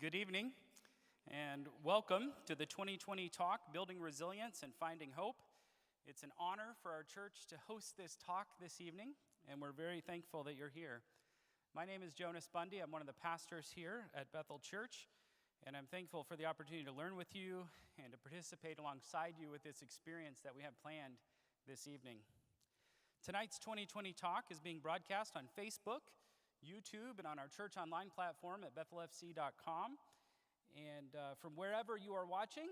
Good evening, and welcome to the 2020 talk, Building Resilience and Finding Hope. It's an honor for our church to host this talk this evening, and we're very thankful that you're here. My name is Jonas Bundy. I'm one of the pastors here at Bethel Church, and I'm thankful for the opportunity to learn with you and to participate alongside you with this experience that we have planned this evening. Tonight's 2020 talk is being broadcast on Facebook, YouTube, and on our church online platform at bethelfc.com. And from wherever you are watching,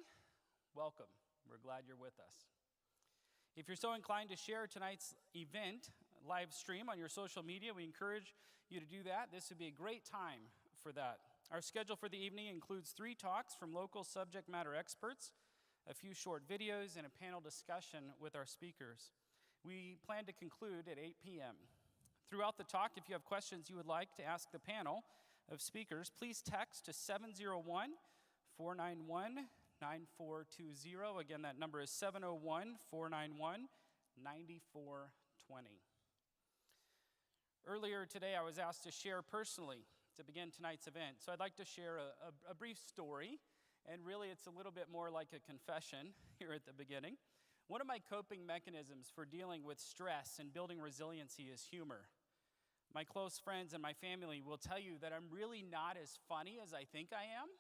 welcome. We're glad you're with us. If you're so inclined to share tonight's event live stream on your social media, we encourage you to do that. This would be a great time for that. Our schedule for the evening includes 3 talks from local subject matter experts, a few short videos, and a panel discussion with our speakers. We plan to conclude at 8 p.m. Throughout the talk, if you have questions you would like to ask the panel of speakers, please text to 701-491-9420. Again, that number is 701-491-9420. Earlier today, I was asked to share personally to begin tonight's event. So I'd like to share a brief story, and really it's a little bit more like a confession here at the beginning. One of my coping mechanisms for dealing with stress and building resiliency is humor. My close friends and my family will tell you that I'm really not as funny as I think I am,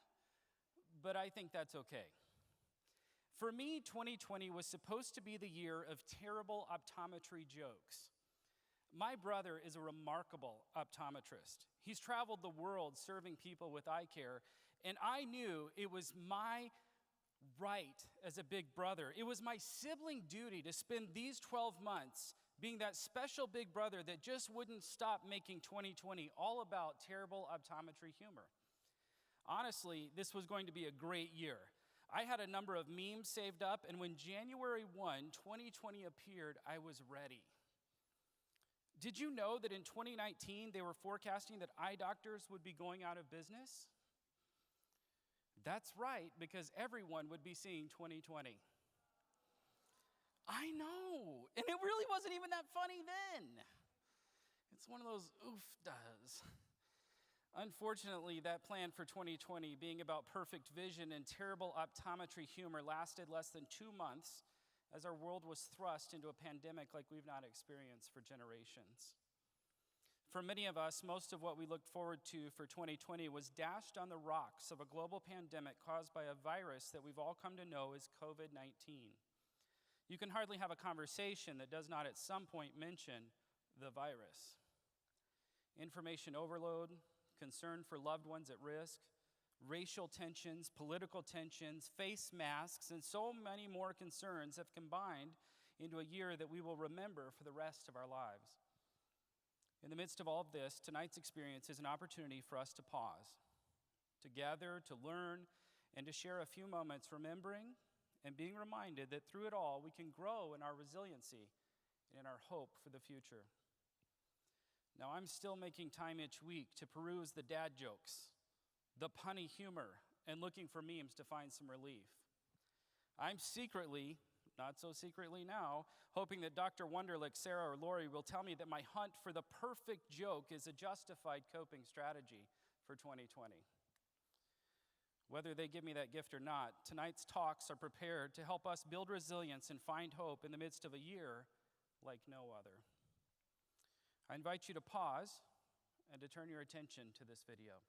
but I think that's okay. For me, 2020 was supposed to be the year of terrible optometry jokes. My brother is a remarkable optometrist. He's traveled the world serving people with eye care, and I knew it was my right as a big brother. It was my sibling duty to spend these 12 months being that special big brother that just wouldn't stop making 2020 all about terrible optometry humor. Honestly, this was going to be a great year. I had a number of memes saved up, and when January 1, 2020 appeared, I was ready. Did you know that in 2019 they were forecasting that eye doctors would be going out of business? That's right, because everyone would be seeing 2020. I know, and it really wasn't even that funny then. It's one of those oof-das. Unfortunately, that plan for 2020 being about perfect vision and terrible optometry humor lasted less than 2 months as our world was thrust into a pandemic like we've not experienced for generations. For many of us, most of what we looked forward to for 2020 was dashed on the rocks of a global pandemic caused by a virus that we've all come to know as COVID-19. You can hardly have a conversation that does not at some point mention the virus. Information overload, concern for loved ones at risk, racial tensions, political tensions, face masks, and so many more concerns have combined into a year that we will remember for the rest of our lives. In the midst of all of this, tonight's experience is an opportunity for us to pause, to gather, to learn, and to share a few moments remembering and being reminded that through it all, we can grow in our resiliency and in our hope for the future. Now, I'm still making time each week to peruse the dad jokes, the punny humor, and looking for memes to find some relief. I'm secretly, not so secretly now, hoping that Dr. Wonderlick, Sarah, or Lori will tell me that my hunt for the perfect joke is a justified coping strategy for 2020. Whether they give me that gift or not, tonight's talks are prepared to help us build resilience and find hope in the midst of a year like no other. I invite you to pause and to turn your attention to this video.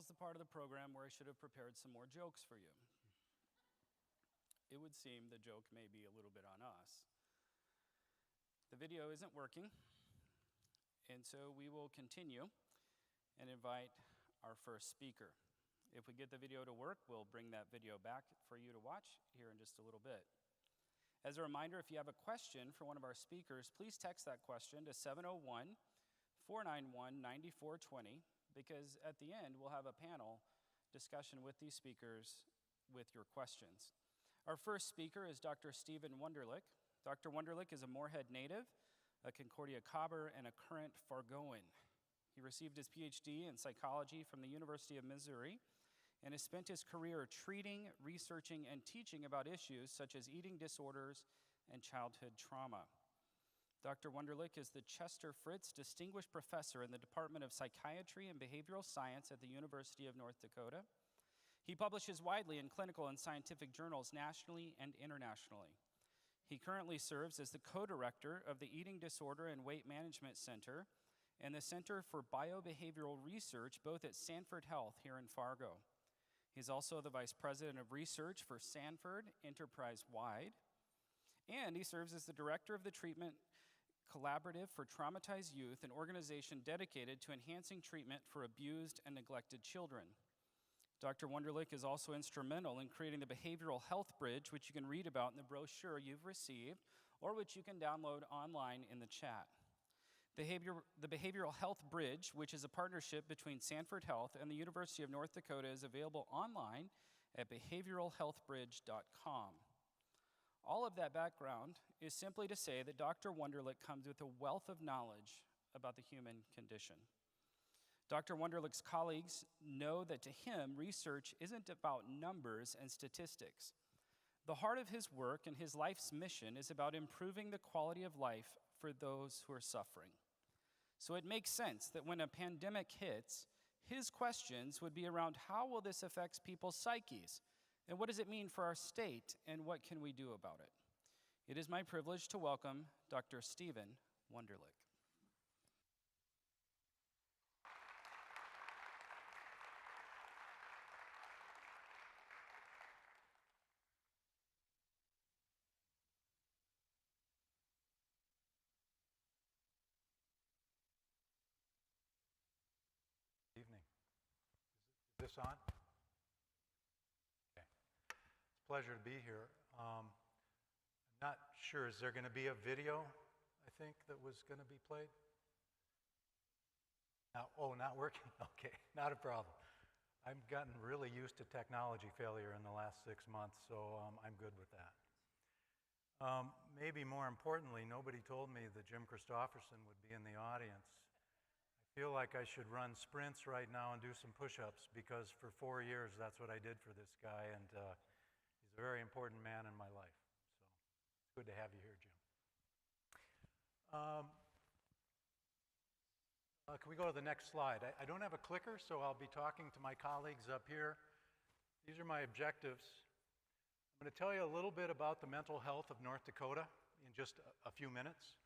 now's the part of the program where I should have prepared some more jokes for you. It would seem the joke may be a little bit on us. The video isn't working, and so we will continue and invite our first speaker. If we get the video to work, we'll bring that video back for you to watch here in just a little bit. As a reminder, if you have a question for one of our speakers, please text that question to 701-491-9420, because at the end, we'll have a panel discussion with these speakers with your questions. Our first speaker is Dr. Stephen Wunderlich. Dr. Wunderlich is a Moorhead native, a Concordia Cobber, and a current Fargoan. He received his PhD in psychology from the University of Missouri and has spent his career treating, researching, and teaching about issues such as eating disorders and childhood trauma. Dr. Wunderlich is the Chester Fritz Distinguished Professor in the Department of Psychiatry and Behavioral Science at the University of North Dakota. He publishes widely in clinical and scientific journals nationally and internationally. He currently serves as the co-director of the Eating Disorder and Weight Management Center and the Center for Biobehavioral Research, both at Sanford Health here in Fargo. He's also the vice president of research for Sanford Enterprise-Wide, and he serves as the director of the Treatment Collaborative for Traumatized Youth, an organization dedicated to enhancing treatment for abused and neglected children. Dr. Wunderlich is also instrumental in creating the Behavioral Health Bridge, which you can read about in the brochure you've received, or which you can download online in the chat. The Behavioral Health Bridge, which is a partnership between Sanford Health and the University of North Dakota, is available online at behavioralhealthbridge.com. All of that background is simply to say that Dr. Wunderlich comes with a wealth of knowledge about the human condition. Dr. Wunderlich's colleagues know that to him, research isn't about numbers and statistics. The heart of his work and his life's mission is about improving the quality of life for those who are suffering. So it makes sense that when a pandemic hits, his questions would be around how will this affect people's psyches, and what does it mean for our state, and what can we do about it? It is my privilege to welcome Dr. Stephen Wunderlich. Is this on? Okay. It's a pleasure to be here. I'm not sure, is there going to be a video, I think, that was going to be played? Not working? Okay, not a problem. I've gotten really used to technology failure in the last 6 months, so I'm good with that. Maybe more importantly, nobody told me that Jim Christofferson would be in the audience. I feel like I should run sprints right now and do some push-ups, because for 4 years that's what I did for this guy, and he's a very important man in my life. So it's good to have you here, Jim. Can we go to the next slide? I don't have a clicker, so I'll be talking to my colleagues up here. These are my objectives. I'm going to tell you a little bit about the mental health of North Dakota in just a few minutes.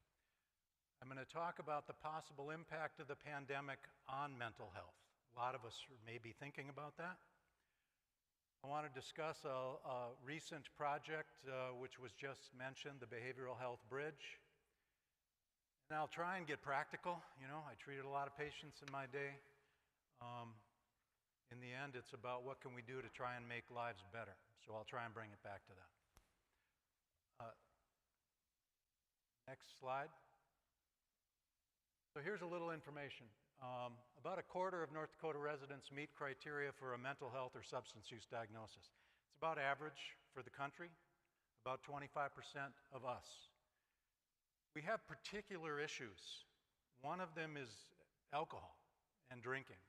I'm going to talk about the possible impact of the pandemic on mental health. A lot of us may be thinking about that. I want to discuss a recent project which was just mentioned, the Behavioral Health Bridge. And I'll try and get practical. You know, I treated a lot of patients in my day. In the end, it's about what can we do to try and make lives better. So I'll try and bring it back to that. Next slide. So here's a little information. About a quarter of North Dakota residents meet criteria for a mental health or substance use diagnosis. It's about average for the country, about 25% of us. We have particular issues. One of them is alcohol and drinking.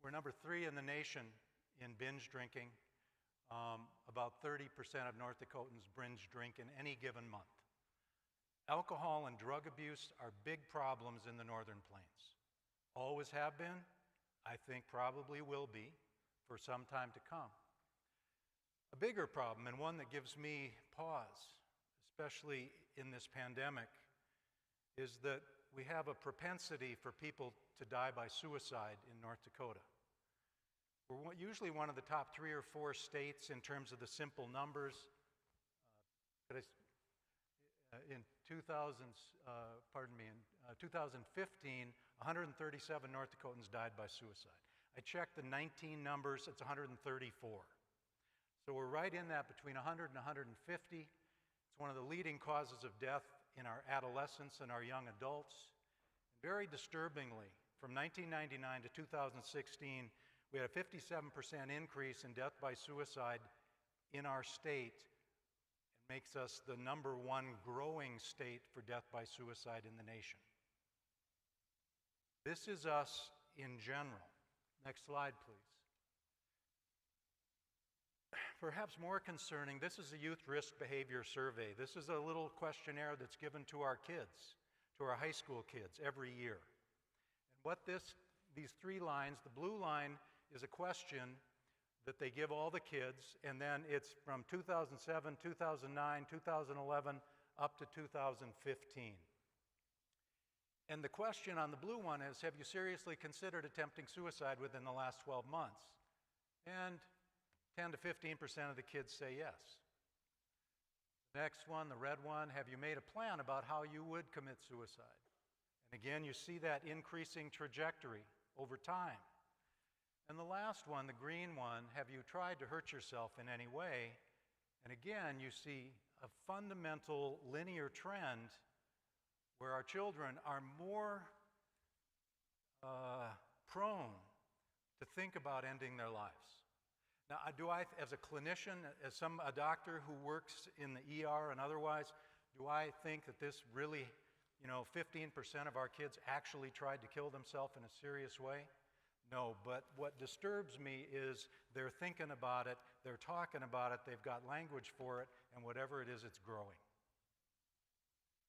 We're number 3 in the nation in binge drinking. About 30% of North Dakotans binge drink in any given month. Alcohol and drug abuse are big problems in the Northern Plains. Always have been, I think probably will be, for some time to come. A bigger problem, and one that gives me pause, especially in this pandemic, is that we have a propensity for people to die by suicide in North Dakota. We're usually one of the top 3 or 4 states in terms of the simple numbers. In 2015, 137 North Dakotans died by suicide. I checked the 19 numbers, it's 134. So we're right in that between 100 and 150. It's one of the leading causes of death in our adolescents and our young adults. Very disturbingly, from 1999 to 2016, we had a 57% increase in death by suicide in our state. It makes us the #1 growing state for death by suicide in the nation. This is us in general. Next slide, please. Perhaps more concerning, this is a Youth Risk Behavior Survey. This is a little questionnaire that's given to our kids, to our high school kids every year. And what these 3 lines, the blue line is a question that they give all the kids, and then it's from 2007, 2009, 2011, up to 2015. And the question on the blue one is, have you seriously considered attempting suicide within the last 12 months? And 10 to 15% of the kids say yes. Next one, the red one, have you made a plan about how you would commit suicide? And again, you see that increasing trajectory over time. And the last one, the green one, have you tried to hurt yourself in any way? And again, you see a fundamental linear trend where our children are more prone to think about ending their lives. Now, do I, as a clinician, as a doctor who works in the ER and otherwise, do I think that this really, 15% of our kids actually tried to kill themselves in a serious way? No, but what disturbs me is they're thinking about it, they're talking about it, they've got language for it, and whatever it is, it's growing.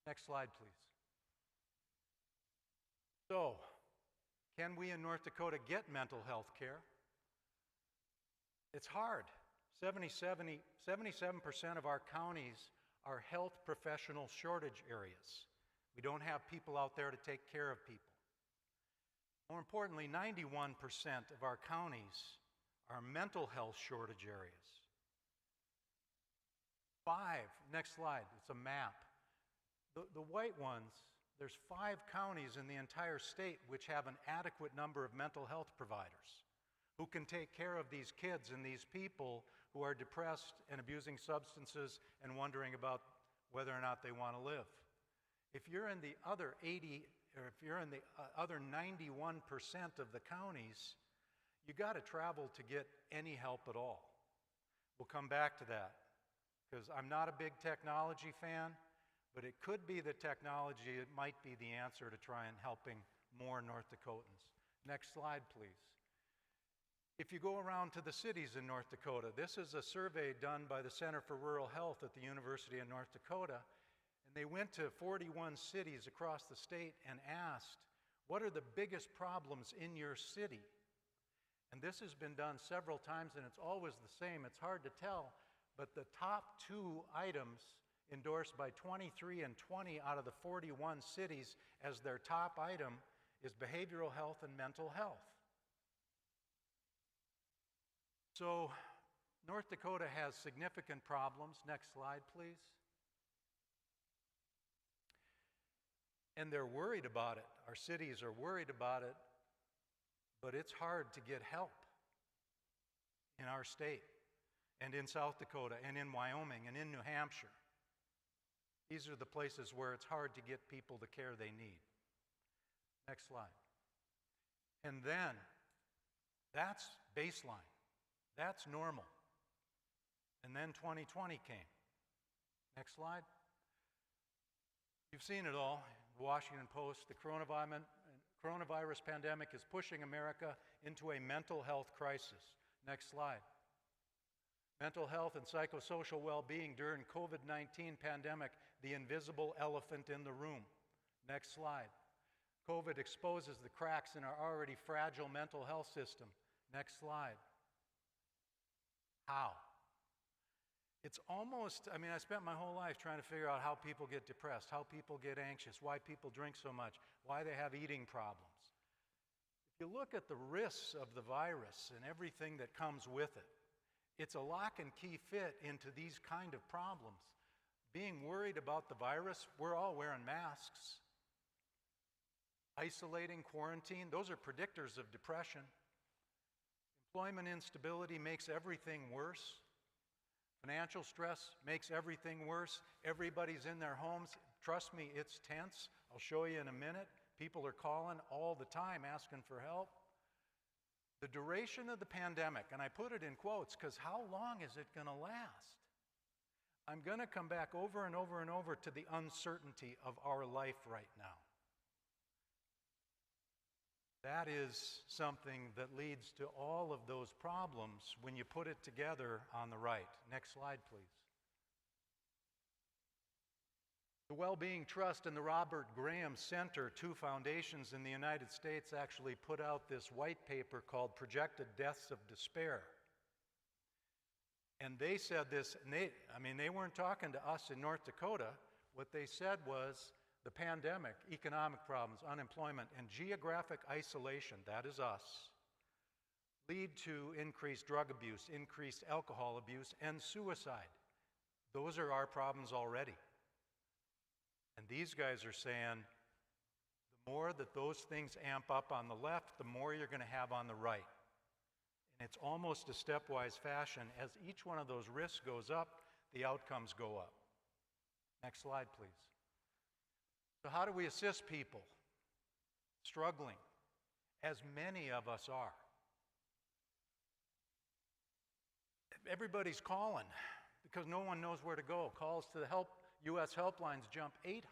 Next slide, please. So, can we in North Dakota get mental health care? It's hard. 77% of our counties are health professional shortage areas. We don't have people out there to take care of people. More importantly, 91% of our counties are mental health shortage areas. 5, next slide, it's a map. The white ones, there's 5 counties in the entire state which have an adequate number of mental health providers who can take care of these kids and these people who are depressed and abusing substances and wondering about whether or not they want to live. If you're in the other 80, or if you're in the other 91% of the counties, you got to travel to get any help at all. We'll come back to that, because I'm not a big technology fan, but it could be that technology, it might be the answer to try and helping more North Dakotans. Next slide, please. If you go around to the cities in North Dakota, this is a survey done by the Center for Rural Health at the University of North Dakota, and they went to 41 cities across the state and asked, what are the biggest problems in your city? And this has been done several times, and it's always the same. It's hard to tell, but the top 2 items endorsed by 23 and 20 out of the 41 cities as their top item is behavioral health and mental health. So North Dakota has significant problems. Next slide, please. And they're worried about it. Our cities are worried about it, but it's hard to get help in our state and in South Dakota and in Wyoming and in New Hampshire. These are the places where it's hard to get people the care they need. Next slide. And then, that's baseline. That's normal. And then 2020 came. Next slide. You've seen it all. Washington Post, the coronavirus pandemic is pushing America into a mental health crisis. Next slide. Mental health and psychosocial well-being during COVID-19 pandemic, the invisible elephant in the room. Next slide. COVID exposes the cracks in our already fragile mental health system. Next slide. How? It's almost, I spent my whole life trying to figure out how people get depressed, how people get anxious, why people drink so much, why they have eating problems. If you look at the risks of the virus and everything that comes with it, it's a lock and key fit into these kind of problems. Being worried about the virus, we're all wearing masks. Isolating, quarantine, those are predictors of depression. Employment instability makes everything worse. Financial stress makes everything worse. Everybody's in their homes. Trust me, it's tense. I'll show you in a minute. People are calling all the time asking for help. The duration of the pandemic, and I put it in quotes because how long is it going to last? I'm going to come back over and over and over to the uncertainty of our life right now. That is something that leads to all of those problems when you put it together on the right. Next slide, please. The Wellbeing Trust and the Robert Graham Center, two foundations in the United States, actually put out this white paper called Projected Deaths of Despair. And they said this, and they weren't talking to us in North Dakota. What they said was the pandemic, economic problems, unemployment, and geographic isolation, that is us, lead to increased drug abuse, increased alcohol abuse, and suicide. Those are our problems already. And these guys are saying the more that those things amp up on the left, the more you're going to have on the right. And it's almost a stepwise fashion. As each one of those risks goes up, the outcomes go up. Next slide, please. So how do we assist people struggling, as many of us are? Everybody's calling because no one knows where to go. Calls to the U.S. helplines jump 891%.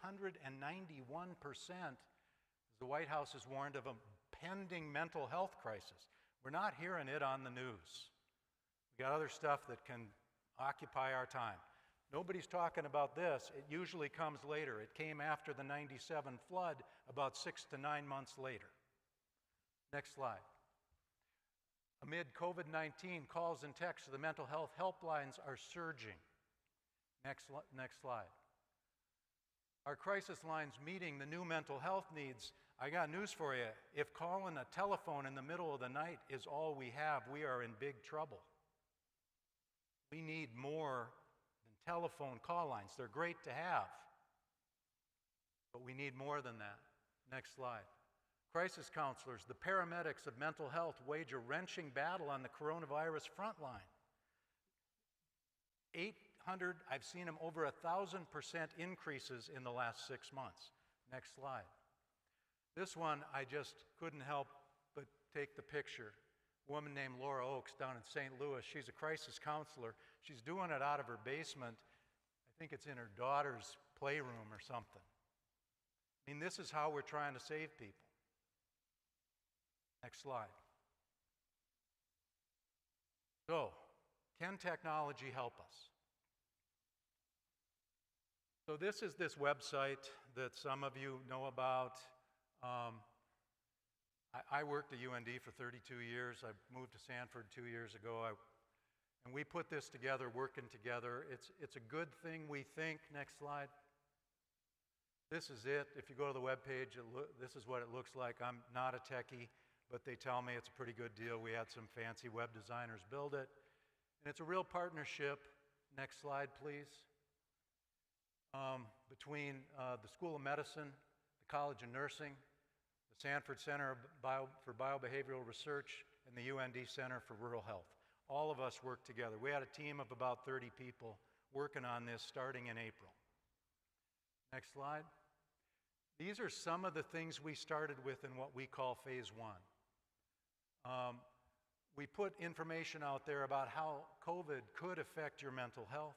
The White House has warned of a pending mental health crisis. We're not hearing it on the news. We got other stuff that can occupy our time. Nobody's talking about this. It usually comes later. It came after the '97 flood, about 6 to 9 months later. Next slide. Amid COVID-19, calls and texts to the mental health helplines are surging. Next slide. Our crisis lines meeting the new mental health needs. I got news for you. If calling a telephone in the middle of the night is all we have, we are in big trouble. We need more than telephone call lines. They're great to have, but we need more than that. Next slide. Crisis counselors, the paramedics of mental health wage a wrenching battle on the coronavirus front line. 800, I've seen them over 1,000% increases in the last 6 months. Next slide. This one, I just couldn't help but take the picture. A woman named Laura Oakes down in St. Louis, she's a crisis counselor. She's doing it out of her basement. I think it's in her daughter's playroom or something. I mean, this is how we're trying to save people. Next slide. So, can technology help us? So this is this website that some of you know about. I worked at UND for 32 years. I moved to Sanford 2 years ago. And we put this together, working together. It's a good thing, we think. Next slide. This is it. If you go to the webpage, this is what it looks like. I'm not a techie, but they tell me it's a pretty good deal. We had some fancy web designers build it. And it's a real partnership. Next slide, please. Between the School of Medicine, the College of Nursing, the Sanford Center for Biobehavioral Research, and the UND Center for Rural Health. All of us worked together. We had a team of about 30 people working on this starting in April. Next slide. These are some of the things we started with in what we call phase one. We put information out there about how COVID could affect your mental health.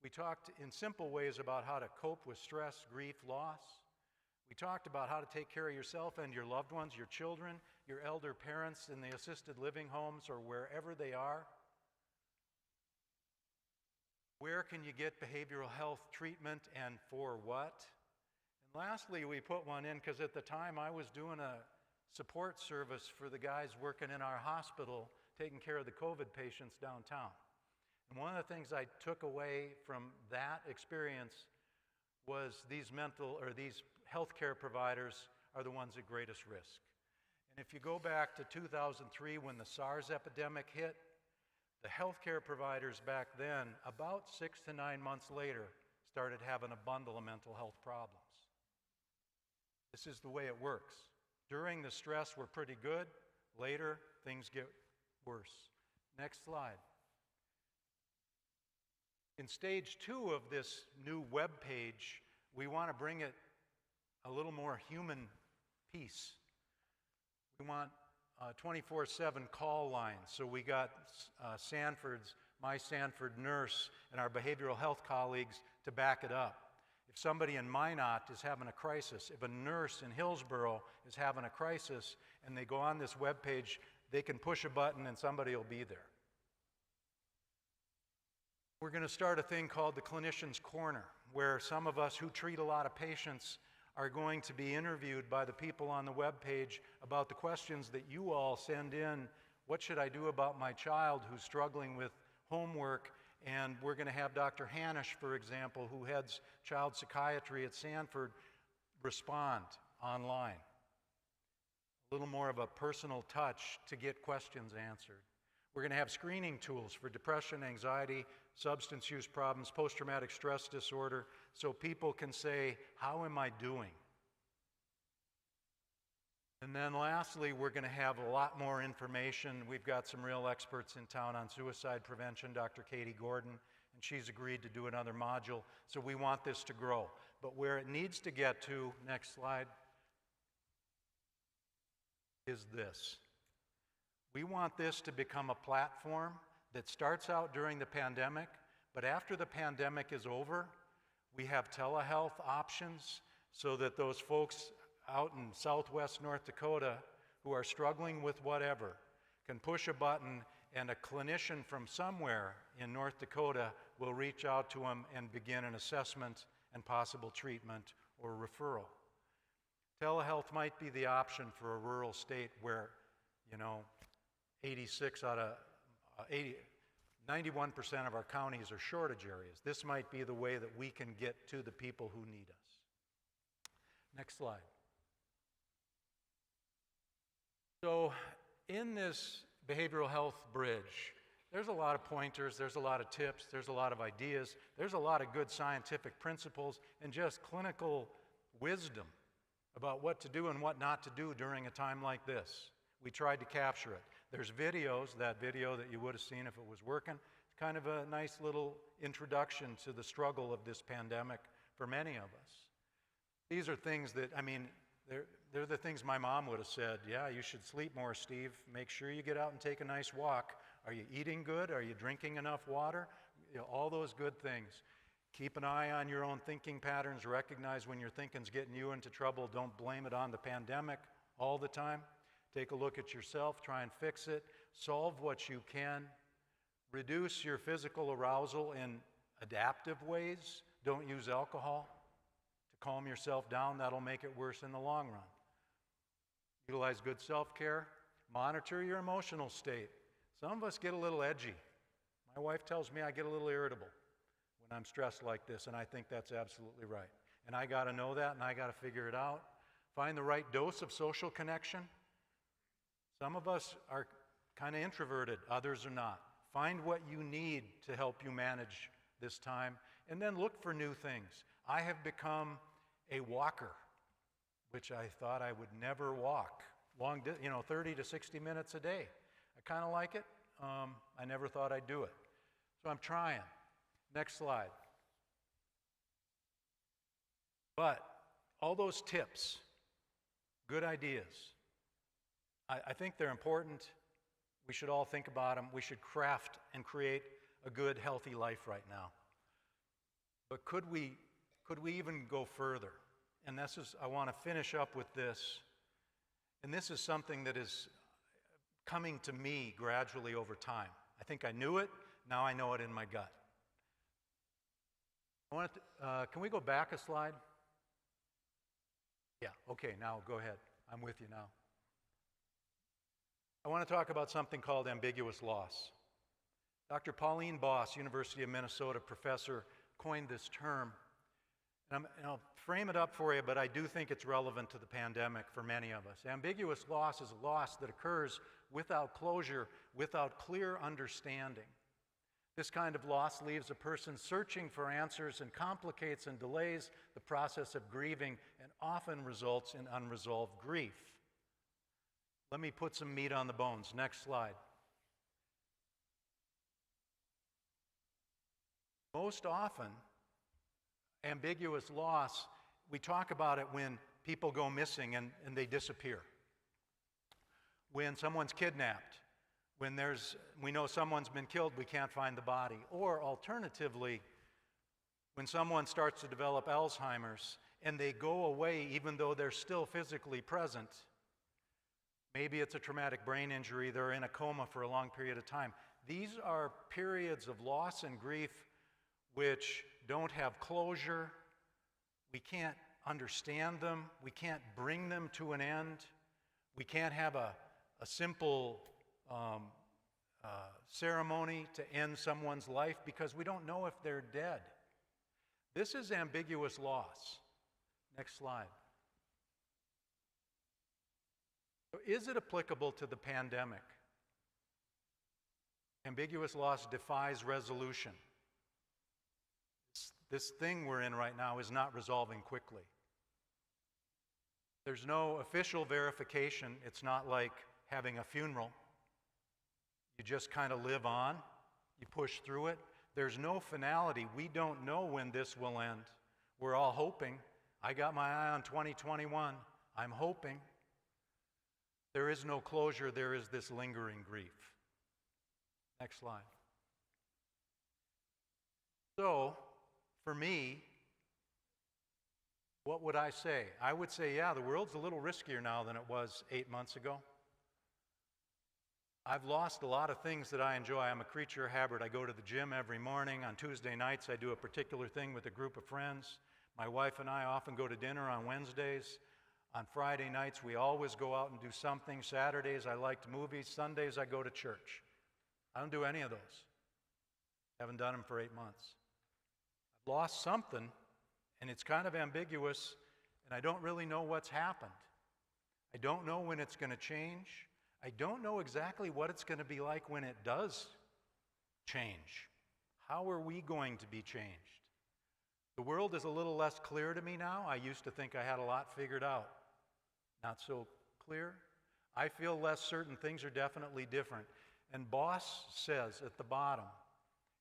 We talked in simple ways about how to cope with stress, grief, loss. We talked about how to take care of yourself and your loved ones, your children, your elder parents in the assisted living homes or wherever they are. Where can you get behavioral health treatment and for what? And lastly, we put one in because at the time I was doing a support service for the guys working in our hospital taking care of the COVID patients downtown. And one of the things I took away from that experience was these healthcare providers are the ones at greatest risk. And if you go back to 2003 when the SARS epidemic hit, the healthcare providers back then, about 6 to 9 months later, started having a bundle of mental health problems. This is the way it works. During the stress, we're pretty good. Later, things get worse. Next slide. In stage 2 of this new web page, we want to bring it a little more human piece. We want 24/7 call lines. So we got my Sanford nurse and our behavioral health colleagues to back it up. If somebody in Minot is having a crisis, if a nurse in Hillsborough is having a crisis, and they go on this web page, they can push a button and somebody will be there. We're going to start a thing called the Clinician's Corner, where some of us who treat a lot of patients are going to be interviewed by the people on the web page about the questions that you all send in. What should I do about my child who's struggling with homework? And we're going to have Dr. Hanisch, for example, who heads child psychiatry at Sanford, respond online. A little more of a personal touch to get questions answered. We're going to have screening tools for depression, anxiety, substance use problems, post-traumatic stress disorder, so people can say, how am I doing? And then lastly, we're going to have a lot more information. We've got some real experts in town on suicide prevention, Dr. Katie Gordon, and she's agreed to do another module. So we want this to grow. But where it needs to get to, next slide, is this. We want this to become a platform that starts out during the pandemic, but after the pandemic is over, we have telehealth options so that those folks out in southwest North Dakota who are struggling with whatever can push a button and a clinician from somewhere in North Dakota will reach out to them and begin an assessment and possible treatment or referral. Telehealth might be the option for a rural state where, 91% of our counties are shortage areas. This might be the way that we can get to the people who need us. Next slide. So in this behavioral health bridge, there's a lot of pointers, there's a lot of tips, there's a lot of ideas, there's a lot of good scientific principles and just clinical wisdom about what to do and what not to do during a time like this. We tried to capture it. There's videos, that video that you would have seen if it was working. It's kind of a nice little introduction to the struggle of this pandemic for many of us. These are things that, they're the things my mom would have said. Yeah, you should sleep more, Steve. Make sure you get out and take a nice walk. Are you eating good? Are you drinking enough water? All those good things. Keep an eye on your own thinking patterns. Recognize when your thinking's getting you into trouble. Don't blame it on the pandemic all the time. Take a look at yourself, try and fix it, solve what you can, reduce your physical arousal in adaptive ways. Don't use alcohol to calm yourself down. That'll make it worse in the long run. Utilize good self-care. Monitor your emotional state. Some of us get a little edgy. My wife tells me I get a little irritable when I'm stressed like this, and I think that's absolutely right. And I got to know that, and I got to figure it out. Find the right dose of social connection. Some of us are kind of introverted, others are not. Find what you need to help you manage this time, and then look for new things. I have become a walker, which I thought I would never walk. 30 to 60 minutes a day. I kind of like it. I never thought I'd do it. So I'm trying. Next slide. But all those tips, good ideas, I think they're important. We should all think about them. We should craft and create a good, healthy life right now. But could we even go further? And I want to finish up with this. And this is something that is coming to me gradually over time. I think I knew it. Now I know it in my gut. Can we go back a slide? Yeah, okay, now go ahead. I'm with you now. I want to talk about something called ambiguous loss. Dr. Pauline Boss, University of Minnesota professor, coined this term. And I'll frame it up for you, but I do think it's relevant to the pandemic for many of us. Ambiguous loss is a loss that occurs without closure, without clear understanding. This kind of loss leaves a person searching for answers and complicates and delays the process of grieving and often results in unresolved grief. Let me put some meat on the bones. Next slide. Most often, ambiguous loss, we talk about it when people go missing and they disappear. When someone's kidnapped, when we know someone's been killed, we can't find the body. Or alternatively, when someone starts to develop Alzheimer's and they go away even though they're still physically present. Maybe it's a traumatic brain injury, they're in a coma for a long period of time. These are periods of loss and grief which don't have closure. We can't understand them. We can't bring them to an end. We can't have a simple ceremony to end someone's life because we don't know if they're dead. This is ambiguous loss. Next slide. So is it applicable to the pandemic? Ambiguous loss defies resolution. This thing we're in right now is not resolving quickly. There's no official verification. It's not like having a funeral. You just kind of live on. You push through it. There's no finality. We don't know when this will end. We're all hoping. I got my eye on 2021. I'm hoping. There is no closure. There is this lingering grief. Next slide. So, for me, what would I say? I would say, yeah, the world's a little riskier now than it was 8 months ago. I've lost a lot of things that I enjoy. I'm a creature of habit. I go to the gym every morning. On Tuesday nights, I do a particular thing with a group of friends. My wife and I often go to dinner on Wednesdays. On Friday nights, we always go out and do something. Saturdays, I liked movies. Sundays, I go to church. I don't do any of those. Haven't done them for 8 months. I've lost something, and it's kind of ambiguous, and I don't really know what's happened. I don't know when it's going to change. I don't know exactly what it's going to be like when it does change. How are we going to be changed? The world is a little less clear to me now. I used to think I had a lot figured out. Not so clear. I feel less certain. Things are definitely different. And Boss says at the bottom,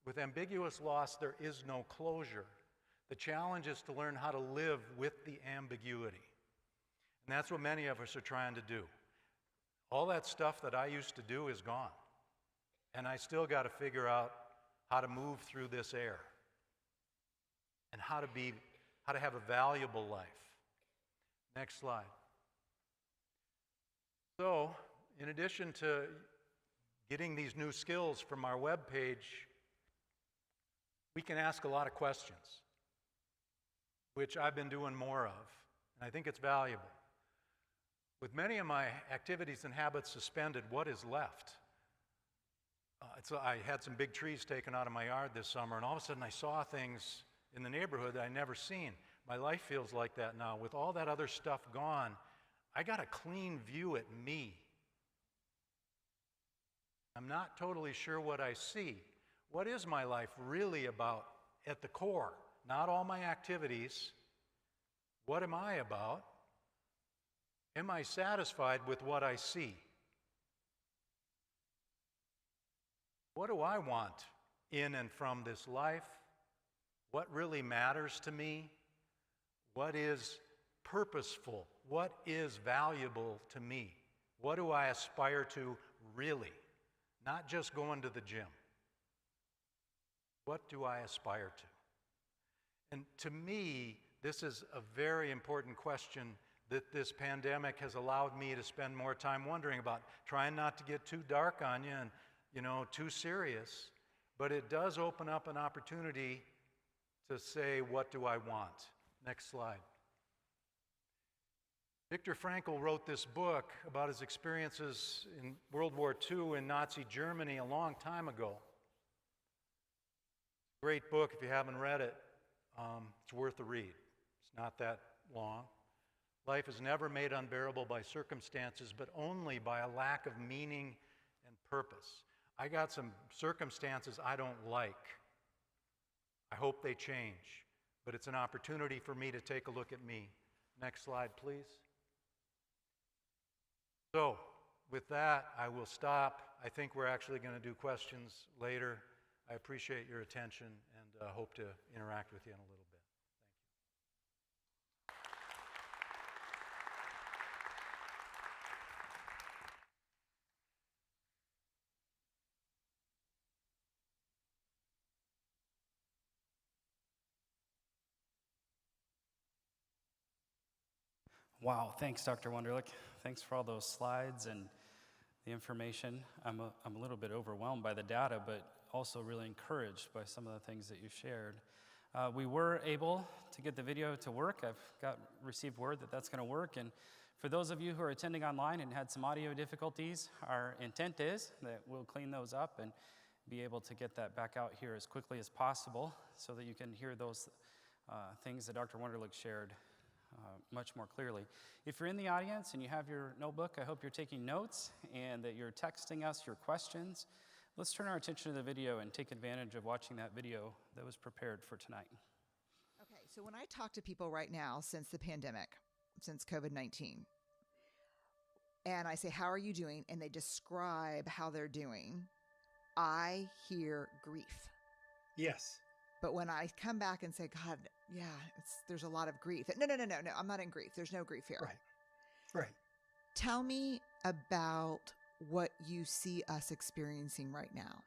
with ambiguous loss, there is no closure. The challenge is to learn how to live with the ambiguity. And that's what many of us are trying to do. All that stuff that I used to do is gone. And I still got to figure out how to move through this air and how to have a valuable life. Next slide. So, in addition to getting these new skills from our webpage, we can ask a lot of questions, which I've been doing more of, and I think it's valuable. With many of my activities and habits suspended, what is left? I had some big trees taken out of my yard this summer, and all of a sudden I saw things in the neighborhood that I'd never seen. My life feels like that now. With all that other stuff gone, I got a clean view at me. I'm not totally sure what I see. What is my life really about at the core? Not all my activities. What am I about? Am I satisfied with what I see? What do I want in and from this life? What really matters to me? What is purposeful? What is valuable to me? What do I aspire to really? Not just going to the gym. What do I aspire to? And to me, this is a very important question that this pandemic has allowed me to spend more time wondering about, trying not to get too dark on you and, too serious, but it does open up an opportunity to say, what do I want? Next slide. Viktor Frankl wrote this book about his experiences in World War II in Nazi Germany a long time ago. Great book if you haven't read it. It's worth a read. It's not that long. Life is never made unbearable by circumstances, but only by a lack of meaning and purpose. I got some circumstances I don't like. I hope they change, but it's an opportunity for me to take a look at me. Next slide, please. So, with that, I will stop. I think we're actually going to do questions later. I appreciate your attention and hope to interact with you in a little bit. Wow, thanks, Dr. Wunderlich. Thanks for all those slides and the information. I'm a little bit overwhelmed by the data, but also really encouraged by some of the things that you shared. We were able to get the video to work. I've received word that that's going to work. And for those of you who are attending online and had some audio difficulties, our intent is that we'll clean those up and be able to get that back out here as quickly as possible so that you can hear those things that Dr. Wunderlich shared much more clearly. If you're in the audience and you have your notebook, I hope you're taking notes and that you're texting us your questions. Let's turn our attention to the video and take advantage of watching that video that was prepared for tonight. Okay, so when I talk to people right now since the pandemic, since COVID-19, and I say, how are you doing? And they describe how they're doing, I hear grief. Yes. But when I come back and say, God, yeah, there's a lot of grief. No, I'm not in grief. There's no grief here. Right. Tell me about what you see us experiencing right now.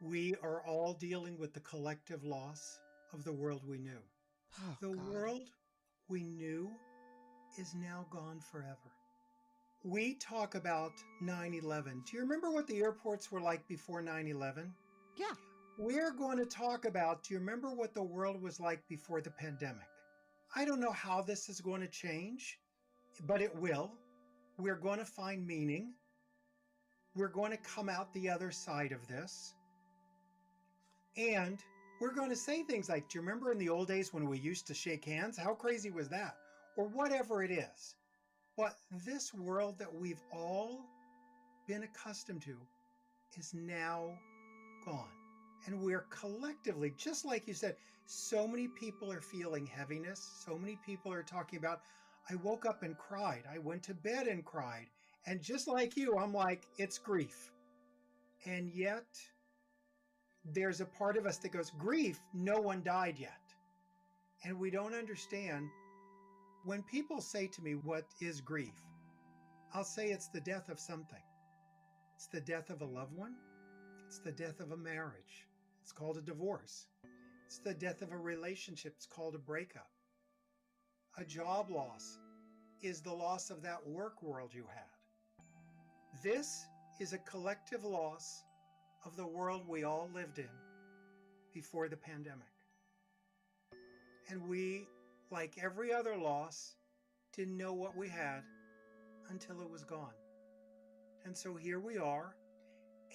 We are all dealing with the collective loss of the world we knew. Oh, The God. world we knew is now gone forever. We talk about 9/11. Do you remember what the airports were like before 9/11? Yeah. We're going to talk about, do you remember what the world was like before the pandemic? I don't know how this is going to change, but it will. We're going to find meaning. We're going to come out the other side of this. And we're going to say things like, do you remember in the old days when we used to shake hands? How crazy was that? Or whatever it is. But this world that we've all been accustomed to is now gone. And we're collectively, just like you said, so many people are feeling heaviness. So many people are talking about, I woke up and cried. I went to bed and cried. And just like you, I'm like, it's grief. And yet, there's a part of us that goes, grief, no one died yet. And we don't understand. When people say to me, what is grief? I'll say it's the death of something. It's the death of a loved one. It's the death of a marriage. It's called a divorce. It's the death of a relationship. It's called a breakup. A job loss is the loss of that work world you had. This is a collective loss of the world we all lived in before the pandemic. And we, like every other loss, didn't know what we had until it was gone. And so here we are,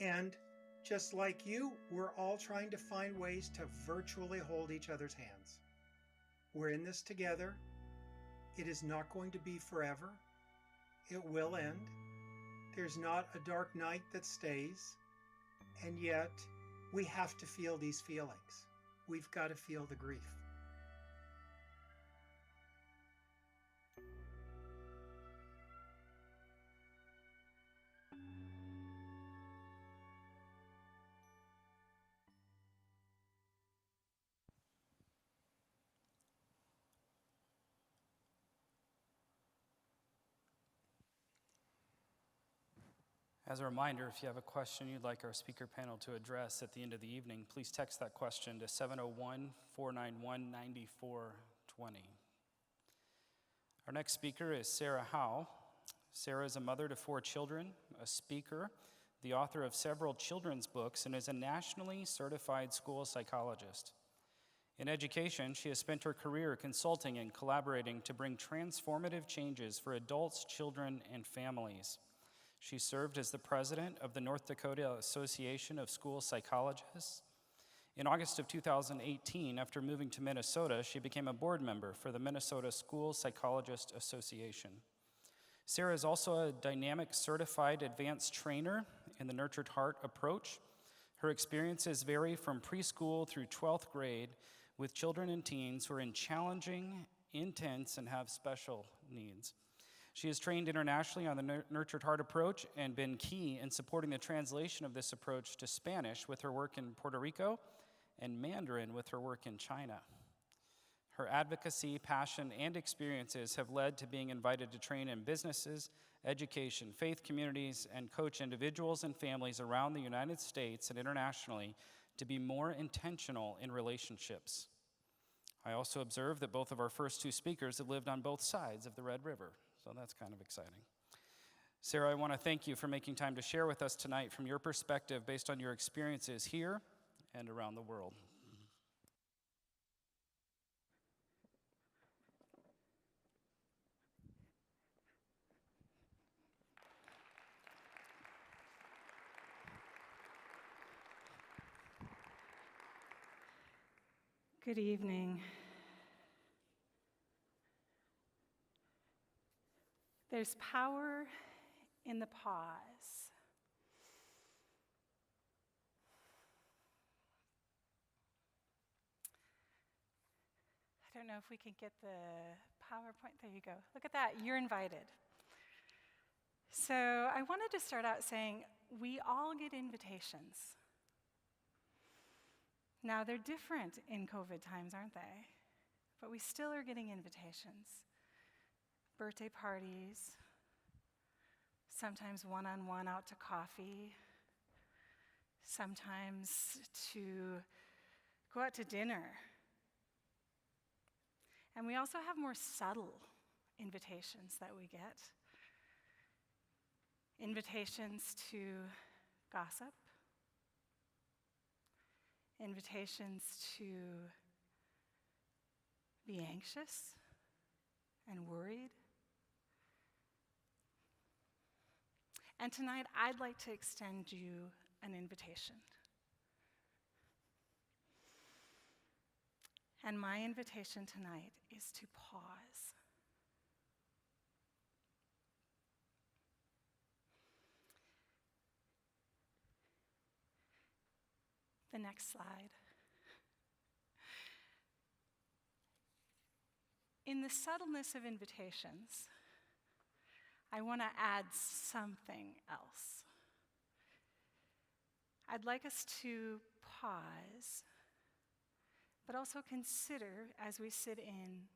and just like you, we're all trying to find ways to virtually hold each other's hands. We're in this together. It is not going to be forever. It will end. There's not a dark night that stays. And yet, we have to feel these feelings. We've got to feel the grief. As a reminder, if you have a question you'd like our speaker panel to address at the end of the evening, please text that question to 701-491-9420. Our next speaker is Sarah Howe. Sarah is a mother to 4 children, a speaker, the author of several children's books, and is a nationally certified school psychologist. In education, she has spent her career consulting and collaborating to bring transformative changes for adults, children, and families. She served as the president of the North Dakota Association of School Psychologists In August of 2018, after moving to Minnesota, she became a board member for the Minnesota School Psychologist Association. Sarah is also a dynamic certified advanced trainer in the Nurtured Heart approach. Her experiences vary from preschool through 12th grade with children and teens who are in challenging, intense, and have special needs. She has trained internationally on the Nurtured Heart approach and been key in supporting the translation of this approach to Spanish with her work in Puerto Rico and Mandarin with her work in China. Her advocacy, passion, and experiences have led to being invited to train in businesses, education, faith communities, and coach individuals and families around the United States and internationally to be more intentional in relationships. I also observed that both of our first two speakers have lived on both sides of the Red River, so that's kind of exciting. Sarah, I want to thank you for making time to share with us tonight from your perspective based on your experiences here and around the world. Good evening. There's power in the pause. I don't know if we can get the PowerPoint. There you go. Look at that. You're invited. So I wanted to start out saying we all get invitations. Now, they're different in COVID times, aren't they? But we still are getting invitations. Birthday parties, sometimes one-on-one out to coffee, sometimes to go out to dinner. And we also have more subtle invitations that we get. Invitations to gossip. Invitations to be anxious and worried. And tonight, I'd like to extend you an invitation. And my invitation tonight is to pause. The next slide. In the subtleness of invitations, I want to add something else. I'd like us to pause, but also consider as we sit in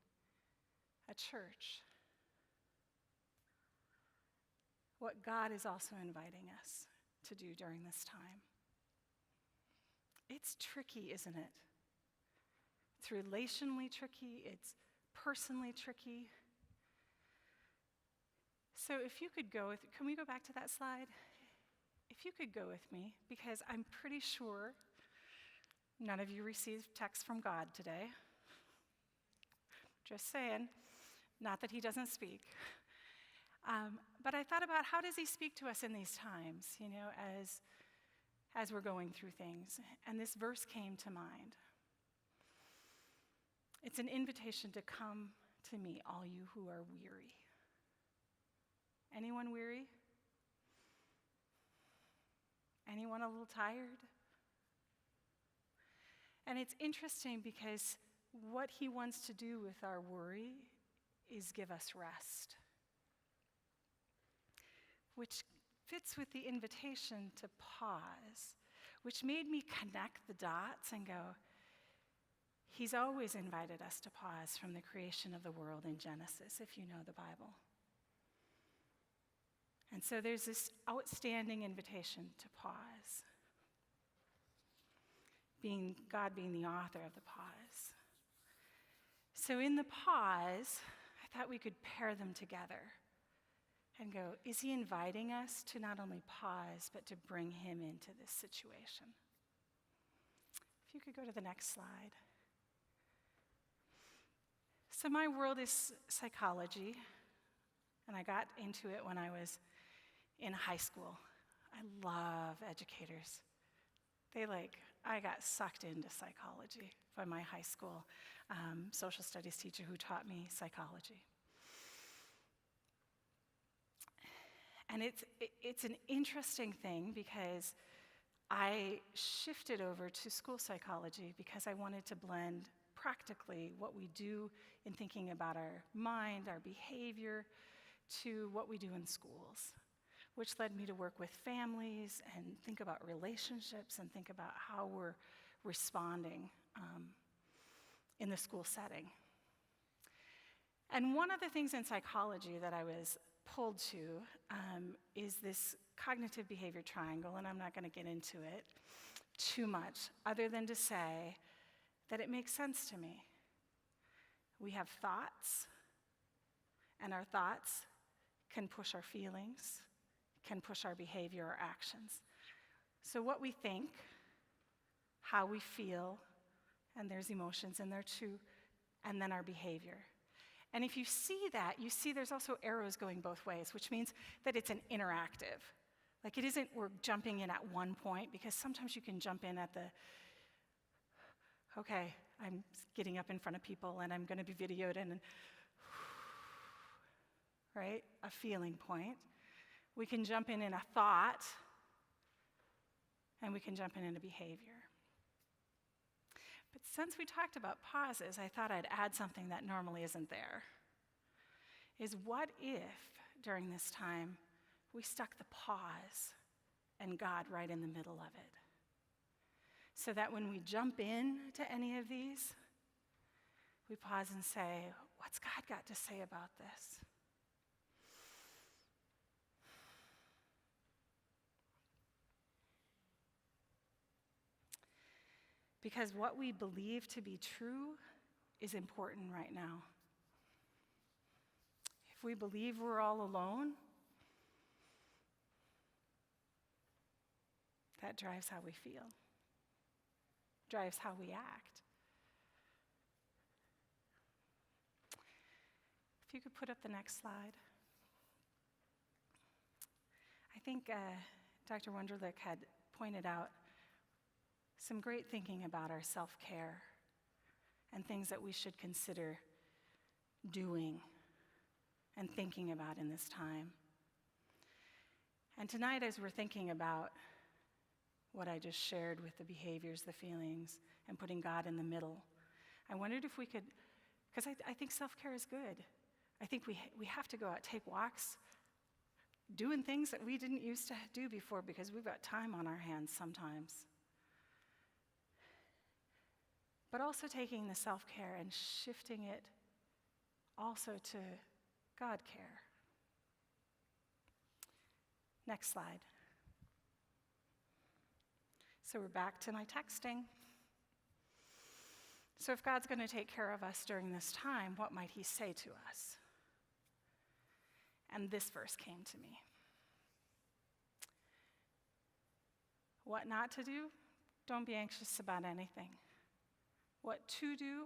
a church what God is also inviting us to do during this time. It's tricky, isn't it? It's relationally tricky, it's personally tricky. So if you could go with, can we go back to that slide? If you could go with me, because I'm pretty sure none of you received text from God today. Just saying, not that he doesn't speak. But I thought about how does he speak to us in these times, you know, as we're going through things. And this verse came to mind. It's an invitation to come to me, all you who are weary. Anyone weary? Anyone a little tired? And it's interesting because what he wants to do with our worry is give us rest, which fits with the invitation to pause, which made me connect the dots and go, he's always invited us to pause from the creation of the world in Genesis, if you know the Bible. And so there's this outstanding invitation to pause, God being the author of the pause. So in the pause, I thought we could pair them together and go, is he inviting us to not only pause, but to bring him into this situation? If you could go to the next slide. So my world is psychology, and I got into it when I was in high school. I love educators. They I got sucked into psychology by my high school social studies teacher who taught me psychology. And it's an interesting thing because I shifted over to school psychology because I wanted to blend practically what we do in thinking about our mind, our behavior, to what we do in schools, which led me to work with families and think about relationships and think about how we're responding in the school setting. And one of the things in psychology that I was pulled to is this cognitive behavior triangle, and I'm not going to get into it too much, other than to say that it makes sense to me. We have thoughts, and our thoughts can push our feelings, can push our behavior or actions. So what we think, how we feel, and there's emotions in there too, and then our behavior. And if you see that, you see there's also arrows going both ways, which means that it's an interactive. Like it isn't we're jumping in at one point, because sometimes you can jump in at the, okay, I'm getting up in front of people and I'm going to be videoed, and right, a feeling point. We can jump in a thought, and we can jump in a behavior. But since we talked about pauses, I thought I'd add something that normally isn't there. Is what if, during this time, we stuck the pause and God right in the middle of it? So that when we jump in to any of these, we pause and say, what's God got to say about this? Because what we believe to be true is important right now. If we believe we're all alone, that drives how we feel, drives how we act. If you could put up the next slide. I think Dr. Wunderlich had pointed out some great thinking about our self-care and things that we should consider doing and thinking about in this time. And tonight, as we're thinking about what I just shared with the behaviors, the feelings, and putting God in the middle, I wondered if we could, because I think self-care is good. I think we have to go out, take walks, doing things that we didn't used to do before because we've got time on our hands sometimes. But also taking the self-care and shifting it also to God care. Next slide. So we're back to my texting. So if God's going to take care of us during this time, what might he say to us? And this verse came to me. What not to do? Don't be anxious about anything. What to do?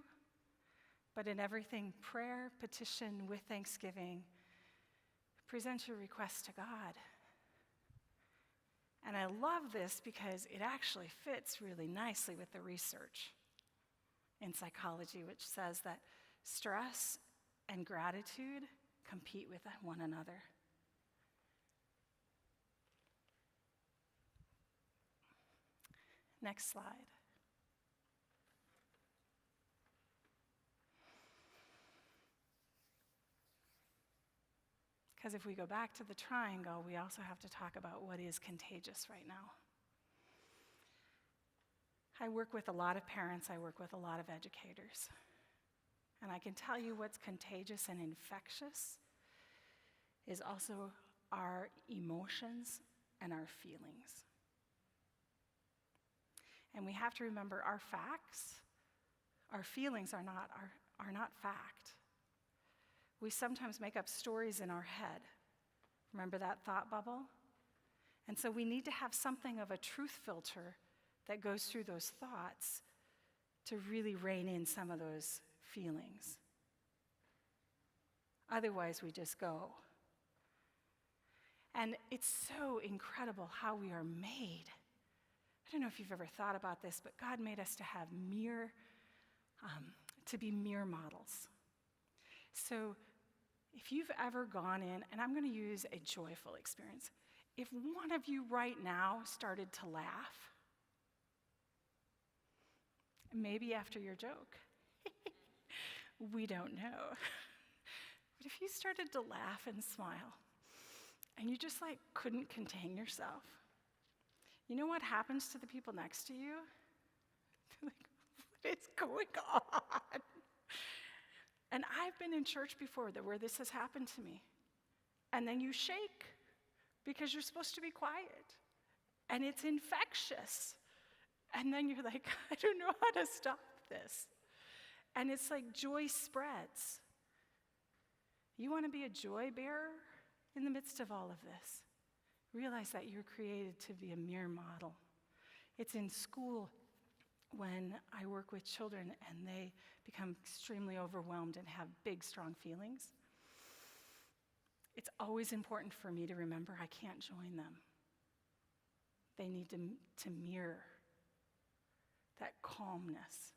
But in everything, prayer, petition, with thanksgiving, present your request to God. And I love this because it actually fits really nicely with the research in psychology, which says that stress and gratitude compete with one another. Next slide. Because if we go back to the triangle, we also have to talk about what is contagious right now. I work with a lot of parents, I work with a lot of educators. And I can tell you what's contagious and infectious is also our emotions and our feelings. And we have to remember our facts, our feelings are not fact. We sometimes make up stories in our head. Remember that thought bubble? And so we need to have something of a truth filter that goes through those thoughts to really rein in some of those feelings. Otherwise, we just go. And it's so incredible how we are made I don't know if you've ever thought about this, but God made us to have to be mirror models. So if you've ever gone in, and I'm going to use a joyful experience, if one of you right now started to laugh, maybe after your joke, we don't know. But if you started to laugh and smile, and you just like couldn't contain yourself, you know what happens to the people next to you? They're like, what is going on? And I've been in church before where this has happened to me. And then you shake because you're supposed to be quiet. And it's infectious. And then you're like, I don't know how to stop this. And it's like joy spreads. You want to be a joy bearer in the midst of all of this? Realize that you're created to be a mirror model. It's in school when I work with children and they become extremely overwhelmed and have big, strong feelings. It's always important for me to remember I can't join them. They need to mirror that calmness.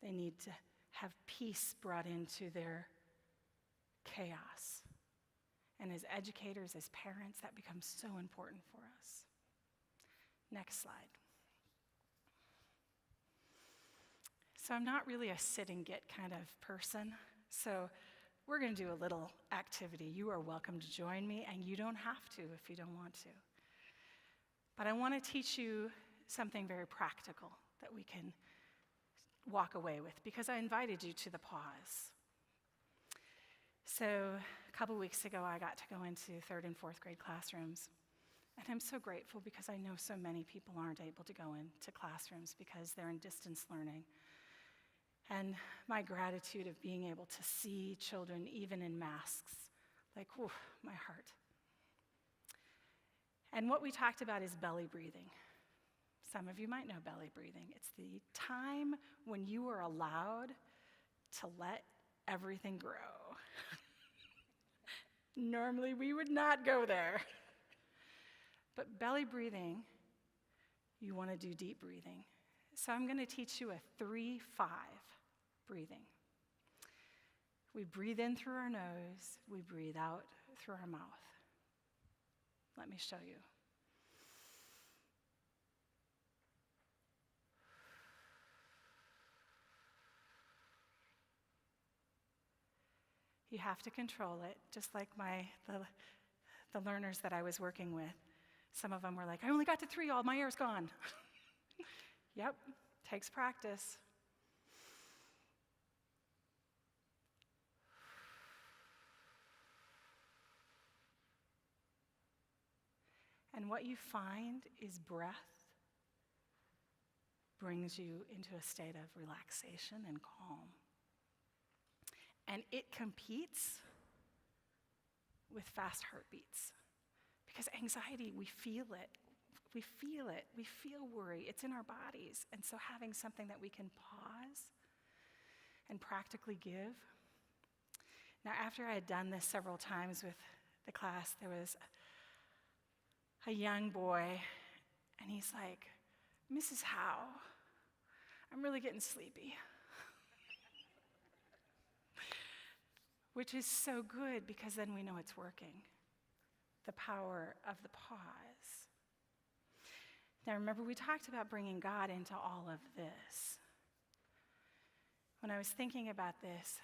They need to have peace brought into their chaos. And as educators, as parents, that becomes so important for us. Next slide. So I'm not really a sit and get kind of person. So we're going to do a little activity. You are welcome to join me, and you don't have to if you don't want to. But I want to teach you something very practical that we can walk away with, because I invited you to the pause. So a couple weeks ago, I got to go into 3rd and 4th grade classrooms. And I'm so grateful because I know so many people aren't able to go into classrooms because they're in distance learning. And my gratitude of being able to see children, even in masks, like, whew, my heart. And what we talked about is belly breathing. Some of you might know belly breathing. It's the time when you are allowed to let everything grow. Normally, we would not go there. But belly breathing, you want to do deep breathing. So I'm going to teach you a 3-5 breathing. We breathe in through our nose, we breathe out through our mouth. Let me show you. You have to control it, just like the learners that I was working with. Some of them were like, I only got to 3, all my air's gone. Yep, takes practice. And what you find is breath brings you into a state of relaxation and calm. And it competes with fast heartbeats. Because anxiety, we feel it. We feel it. We feel worry. It's in our bodies. And so having something that we can pause and practically give. Now, after I had done this several times with the class, there was a young boy, and he's like, Mrs. Howe, I'm really getting sleepy. Which is so good, because then we know it's working. The power of the pause. Now remember, we talked about bringing God into all of this. When I was thinking about this,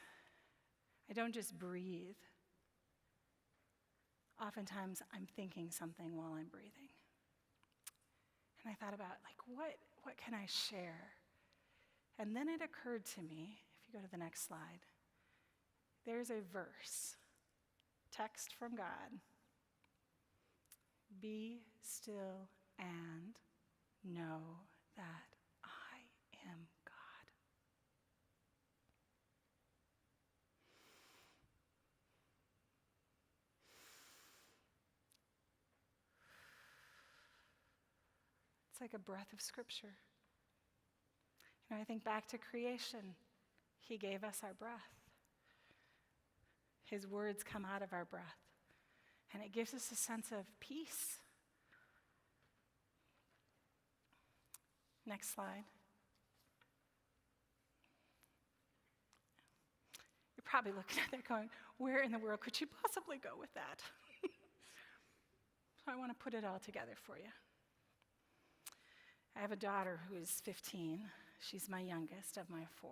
I don't just breathe. Oftentimes, I'm thinking something while I'm breathing. And I thought about, like, what can I share? And then it occurred to me, if you go to the next slide, there's a verse, text from God. Be still and know that I am God. It's like a breath of scripture. I think back to creation. He gave us our breath. His words come out of our breath. And it gives us a sense of peace. Next slide. You're probably looking at that going, where in the world could you possibly go with that? So I want to put it all together for you. I have a daughter who is 15. She's my youngest of my 4.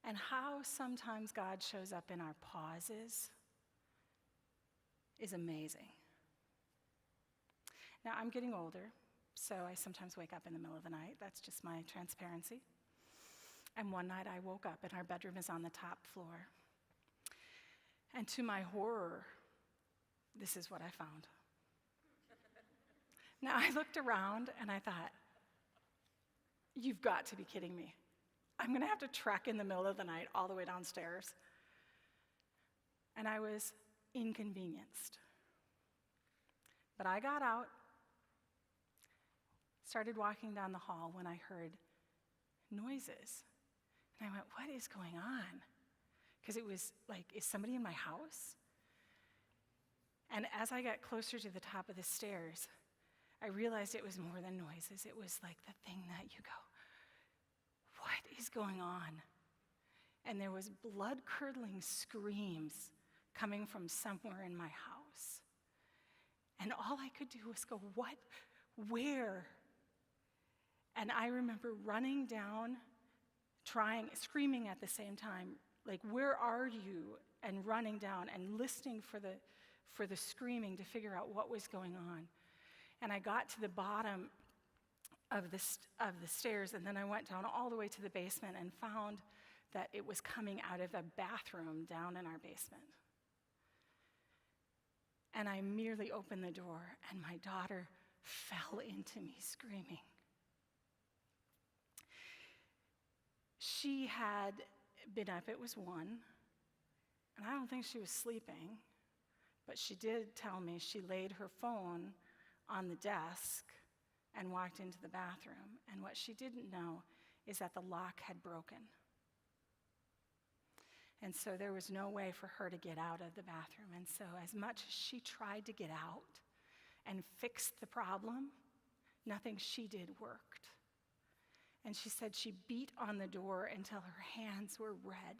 And how sometimes God shows up in our pauses is amazing. Now, I'm getting older, so I sometimes wake up in the middle of the night. That's just my transparency. And one night I woke up and our bedroom is on the top floor. And to my horror, this is what I found. Now, I looked around and I thought, you've got to be kidding me. I'm going to have to trek in the middle of the night all the way downstairs. And I was inconvenienced. But I got out, started walking down the hall when I heard noises. And I went, what is going on? Because it was like, is somebody in my house? And as I got closer to the top of the stairs, I realized it was more than noises. It was like the thing that you go, what is going on? And there was blood-curdling screams coming from somewhere in my house. And all I could do was go, what? Where? And I remember running down, screaming at the same time, like, where are you? And running down and listening for the screaming to figure out what was going on. And I got to the bottom of the stairs, and then I went down all the way to the basement and found that it was coming out of a bathroom down in our basement. And I merely opened the door, and my daughter fell into me screaming. She had been up, it was 1, and I don't think she was sleeping, but she did tell me she laid her phone on the desk and walked into the bathroom. And what she didn't know is that the lock had broken. And so there was no way for her to get out of the bathroom. And so as much as she tried to get out and fix the problem, nothing she did worked. And she said she beat on the door until her hands were red,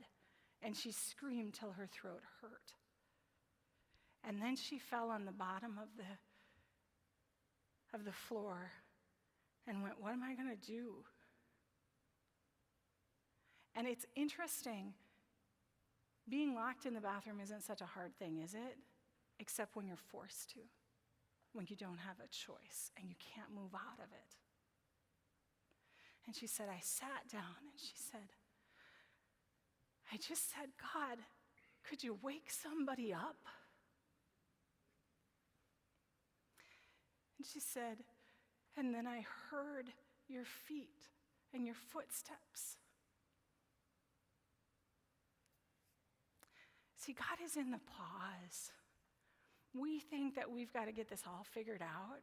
and she screamed till her throat hurt. And then she fell on the bottom of the floor and went, what am I going to do? And it's interesting, being locked in the bathroom isn't such a hard thing, is it? Except when you're forced to, when you don't have a choice and you can't move out of it. And she said, I sat down and she said, I just said, God, could you wake somebody up? And she said, and then I heard your feet and your footsteps. See, God is in the pause. We think that we've got to get this all figured out.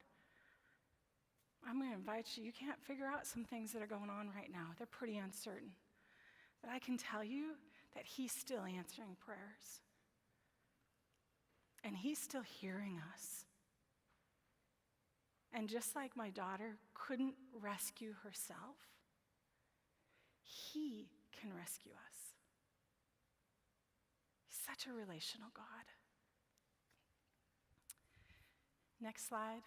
I'm going to invite you. You can't figure out some things that are going on right now. They're pretty uncertain. But I can tell you that He's still answering prayers. And He's still hearing us. And just like my daughter couldn't rescue herself, He can rescue us. He's such a relational God. Next slide.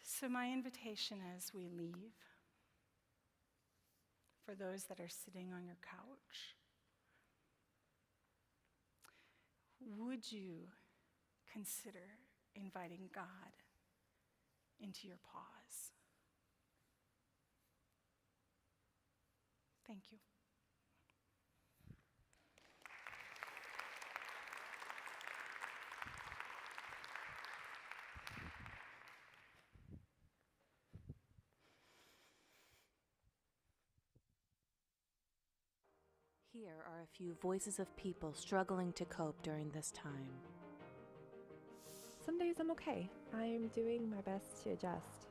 So my invitation as we leave, for those that are sitting on your couch, would you consider inviting God into your pause? Thank you. Here are a few voices of people struggling to cope during this time. Some days I'm okay. I'm doing my best to adjust.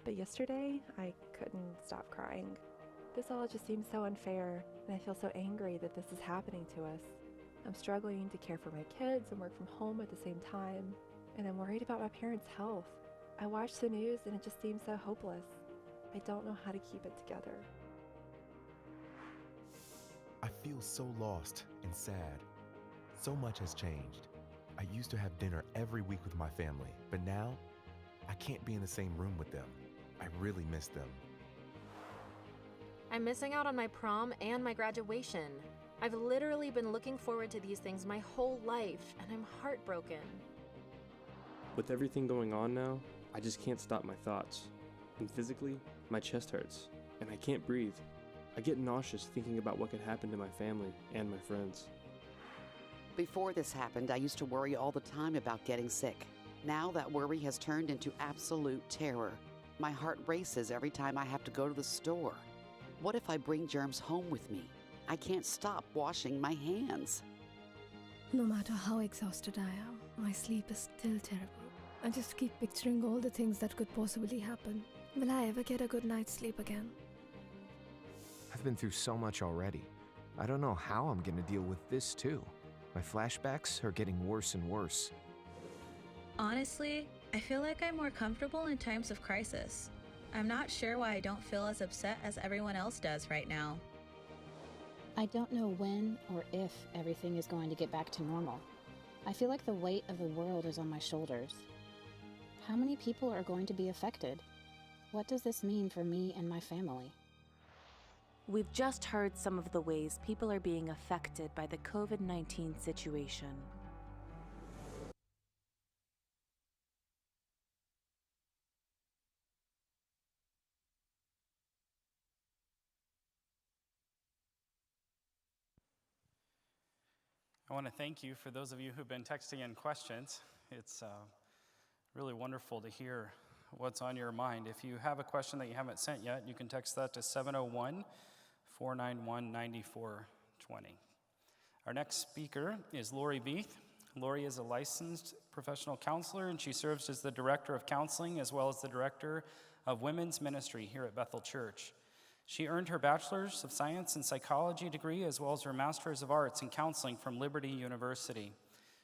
But yesterday, I couldn't stop crying. This all just seems so unfair, and I feel so angry that this is happening to us. I'm struggling to care for my kids and work from home at the same time. and I'm worried about my parents' health. I watch the news and it just seems so hopeless. I don't know how to keep it together. I feel so lost and sad. So much has changed. I used to have dinner every week with my family, but now I can't be in the same room with them. I really miss them. I'm missing out on my prom and my graduation. I've literally been looking forward to these things my whole life, and I'm heartbroken. With everything going on now, I just can't stop my thoughts. And physically, my chest hurts, and I can't breathe. I get nauseous thinking about what could happen to my family and my friends. Before this happened, I used to worry all the time about getting sick. Now that worry has turned into absolute terror. My heart races every time I have to go to the store. What if I bring germs home with me? I can't stop washing my hands. No matter how exhausted I am, my sleep is still terrible. I just keep picturing all the things that could possibly happen. Will I ever get a good night's sleep again? I've been through so much already. I don't know how I'm gonna deal with this too. My flashbacks are getting worse and worse. Honestly, I feel like I'm more comfortable in times of crisis. I'm not sure why I don't feel as upset as everyone else does right now. I don't know when or if everything is going to get back to normal. I feel like the weight of the world is on my shoulders. How many people are going to be affected? What does this mean for me and my family? We've just heard some of the ways people are being affected by the COVID-19 situation. I want to thank you for those of you who've been texting in questions. It's really wonderful to hear what's on your mind. If you have a question that you haven't sent yet, you can text that to 701-491-9420. Our next speaker is Lori Beath. Lori is a licensed professional counselor, and she serves as the director of counseling as well as the director of women's ministry here at Bethel Church. She earned her Bachelor's of Science in Psychology degree as well as her Master's of Arts in Counseling from Liberty University.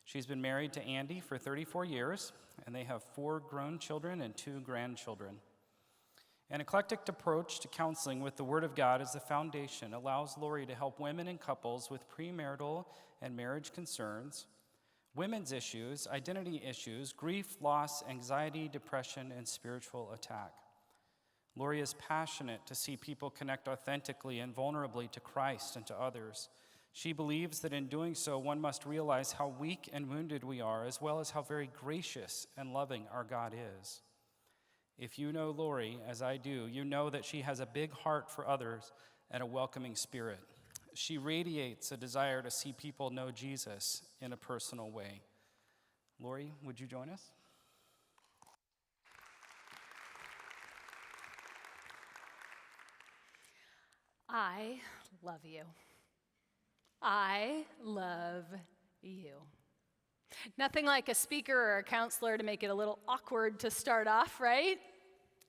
She's been married to Andy for 34 years, and they have 4 grown children and 2 grandchildren. An eclectic approach to counseling with the Word of God as the foundation allows Lori to help women and couples with premarital and marriage concerns, women's issues, identity issues, grief, loss, anxiety, depression, and spiritual attack. Lori is passionate to see people connect authentically and vulnerably to Christ and to others. She believes that in doing so, one must realize how weak and wounded we are, as well as how very gracious and loving our God is. If you know Lori, as I do, you know that she has a big heart for others and a welcoming spirit. She radiates a desire to see people know Jesus in a personal way. Lori, would you join us? I love you. I love you. Nothing like a speaker or a counselor to make it a little awkward to start off, right?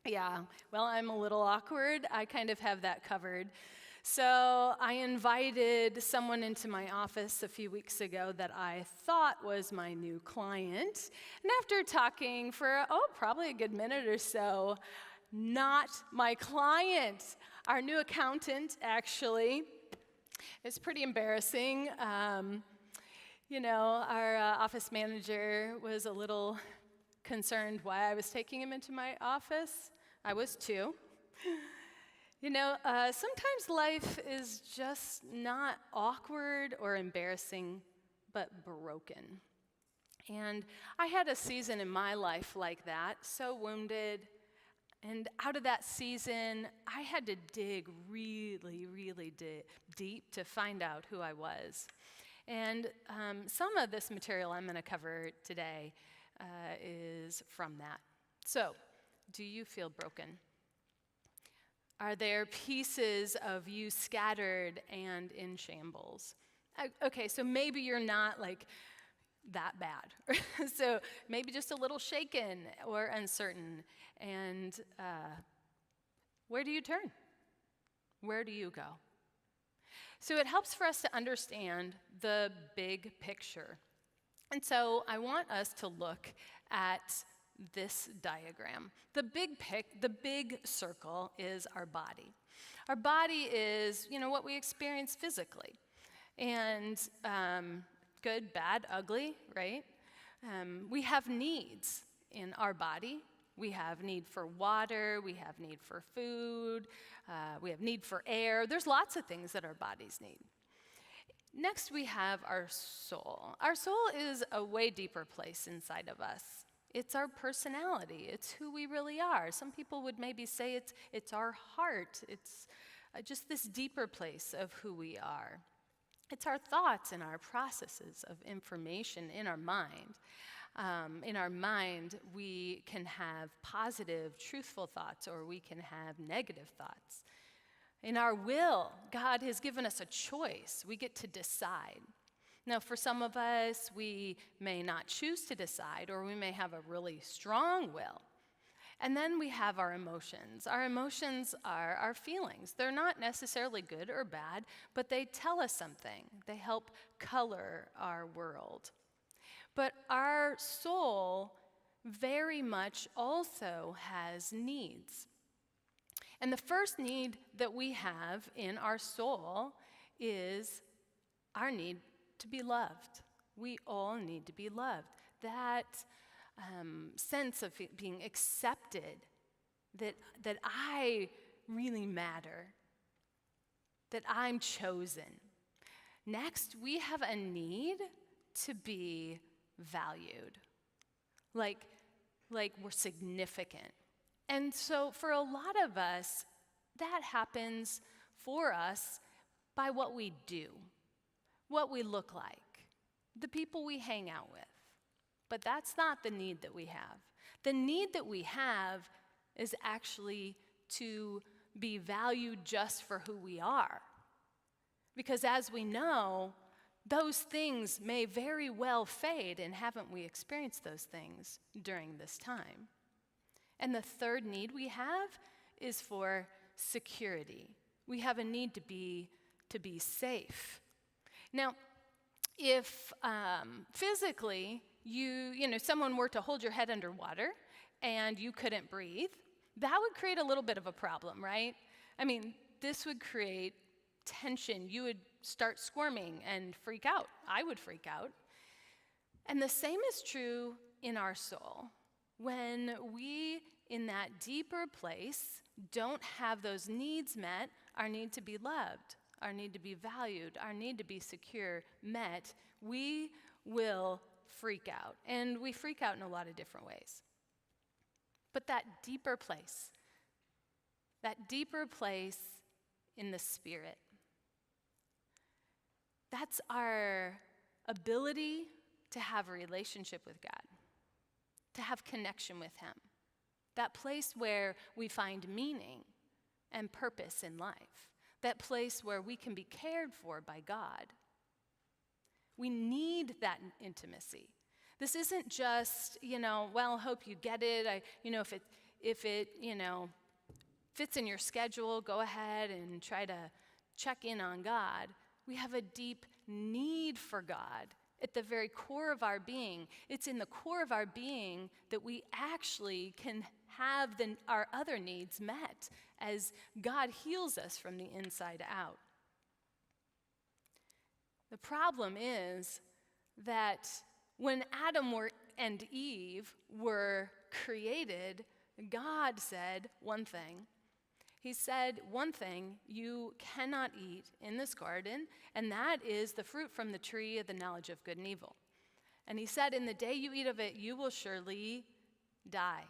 Yeah, well, I'm a little awkward. I kind of have that covered. So I invited someone into my office a few weeks ago that I thought was my new client. And after talking for, probably a good minute or so, not my client. Our new accountant, actually. It's pretty embarrassing. Our office manager was a little concerned why I was taking him into my office. I was too. Sometimes life is just not awkward or embarrassing, but broken. And I had a season in my life like that, so wounded. And out of that season, I had to dig really, really deep to find out who I was. And some of this material I'm going to cover today is from that. So, do you feel broken? Are there pieces of you scattered and in shambles? Okay, so maybe you're not like that bad. So maybe just a little shaken or uncertain. And where do you turn? Where do you go? So it helps for us to understand the big picture. And so I want us to look at this diagram. The big circle is our body. Our body is, what we experience physically. And good, bad, ugly, right? We have needs in our body. We have need for water, we have need for food, we have need for air. There's lots of things that our bodies need. Next, we have our soul. Our soul is a way deeper place inside of us. It's our personality. It's who we really are. Some people would maybe say it's our heart. It's just this deeper place of who we are. It's our thoughts and our processes of information in our mind. In our mind, we can have positive, truthful thoughts, or we can have negative thoughts. In our will, God has given us a choice. We get to decide. Now, for some of us, we may not choose to decide, or we may have a really strong will. And then we have our emotions. Our emotions are our feelings. They're not necessarily good or bad, but they tell us something. They help color our world. But our soul very much also has needs. And the first need that we have in our soul is our need to be loved. We all need to be loved. That sense of being accepted, that I really matter, that I'm chosen. Next, we have a need to be valued, like we're significant. And so for a lot of us, that happens for us by what we do, what we look like, the people we hang out with. But that's not the need that we have. The need that we have is actually to be valued just for who we are. Because as we know, those things may very well fade, and haven't we experienced those things during this time? And the third need we have is for security. We have a need to be safe. Now, if physically someone were to hold your head underwater and you couldn't breathe, that would create a little bit of a problem, right? I mean, this would create tension. You would start squirming and freak out. I would freak out. And the same is true in our soul. When we, in that deeper place, don't have those needs met, our need to be loved, our need to be valued, our need to be secure met, we will freak out. And we freak out in a lot of different ways. But that deeper place in the spirit, that's our ability to have a relationship with God, to have connection with Him. That place where we find meaning and purpose in life. That place where we can be cared for by God. We need that intimacy. This isn't just, I hope you get it. If it fits in your schedule, go ahead and try to check in on God. We have a deep need for God at the very core of our being. It's in the core of our being that we actually can have our other needs met as God heals us from the inside out. The problem is that when Adam and Eve were created, God said one thing. He said one thing you cannot eat in this garden, and that is the fruit from the tree of the knowledge of good and evil. And he said, in the day you eat of it, you will surely die.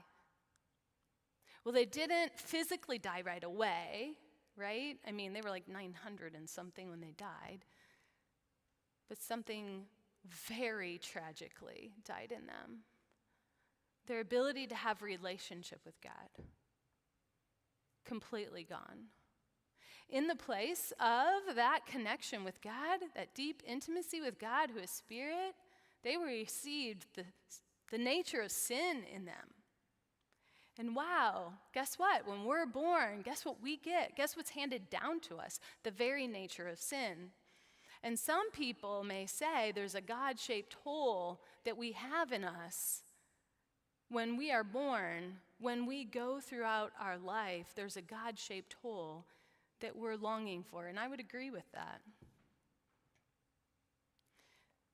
Well, they didn't physically die right away, right? I mean, they were like 900 and something when they died. But something very tragically died in them. Their ability to have a relationship with God. Completely gone. In the place of that connection with God, that deep intimacy with God who is spirit, they received the nature of sin in them. And wow, guess what? When we're born, guess what we get? Guess what's handed down to us? The very nature of sin. And some people may say there's a God-shaped hole that we have in us. When we are born, when we go throughout our life, there's a God-shaped hole that we're longing for, and I would agree with that.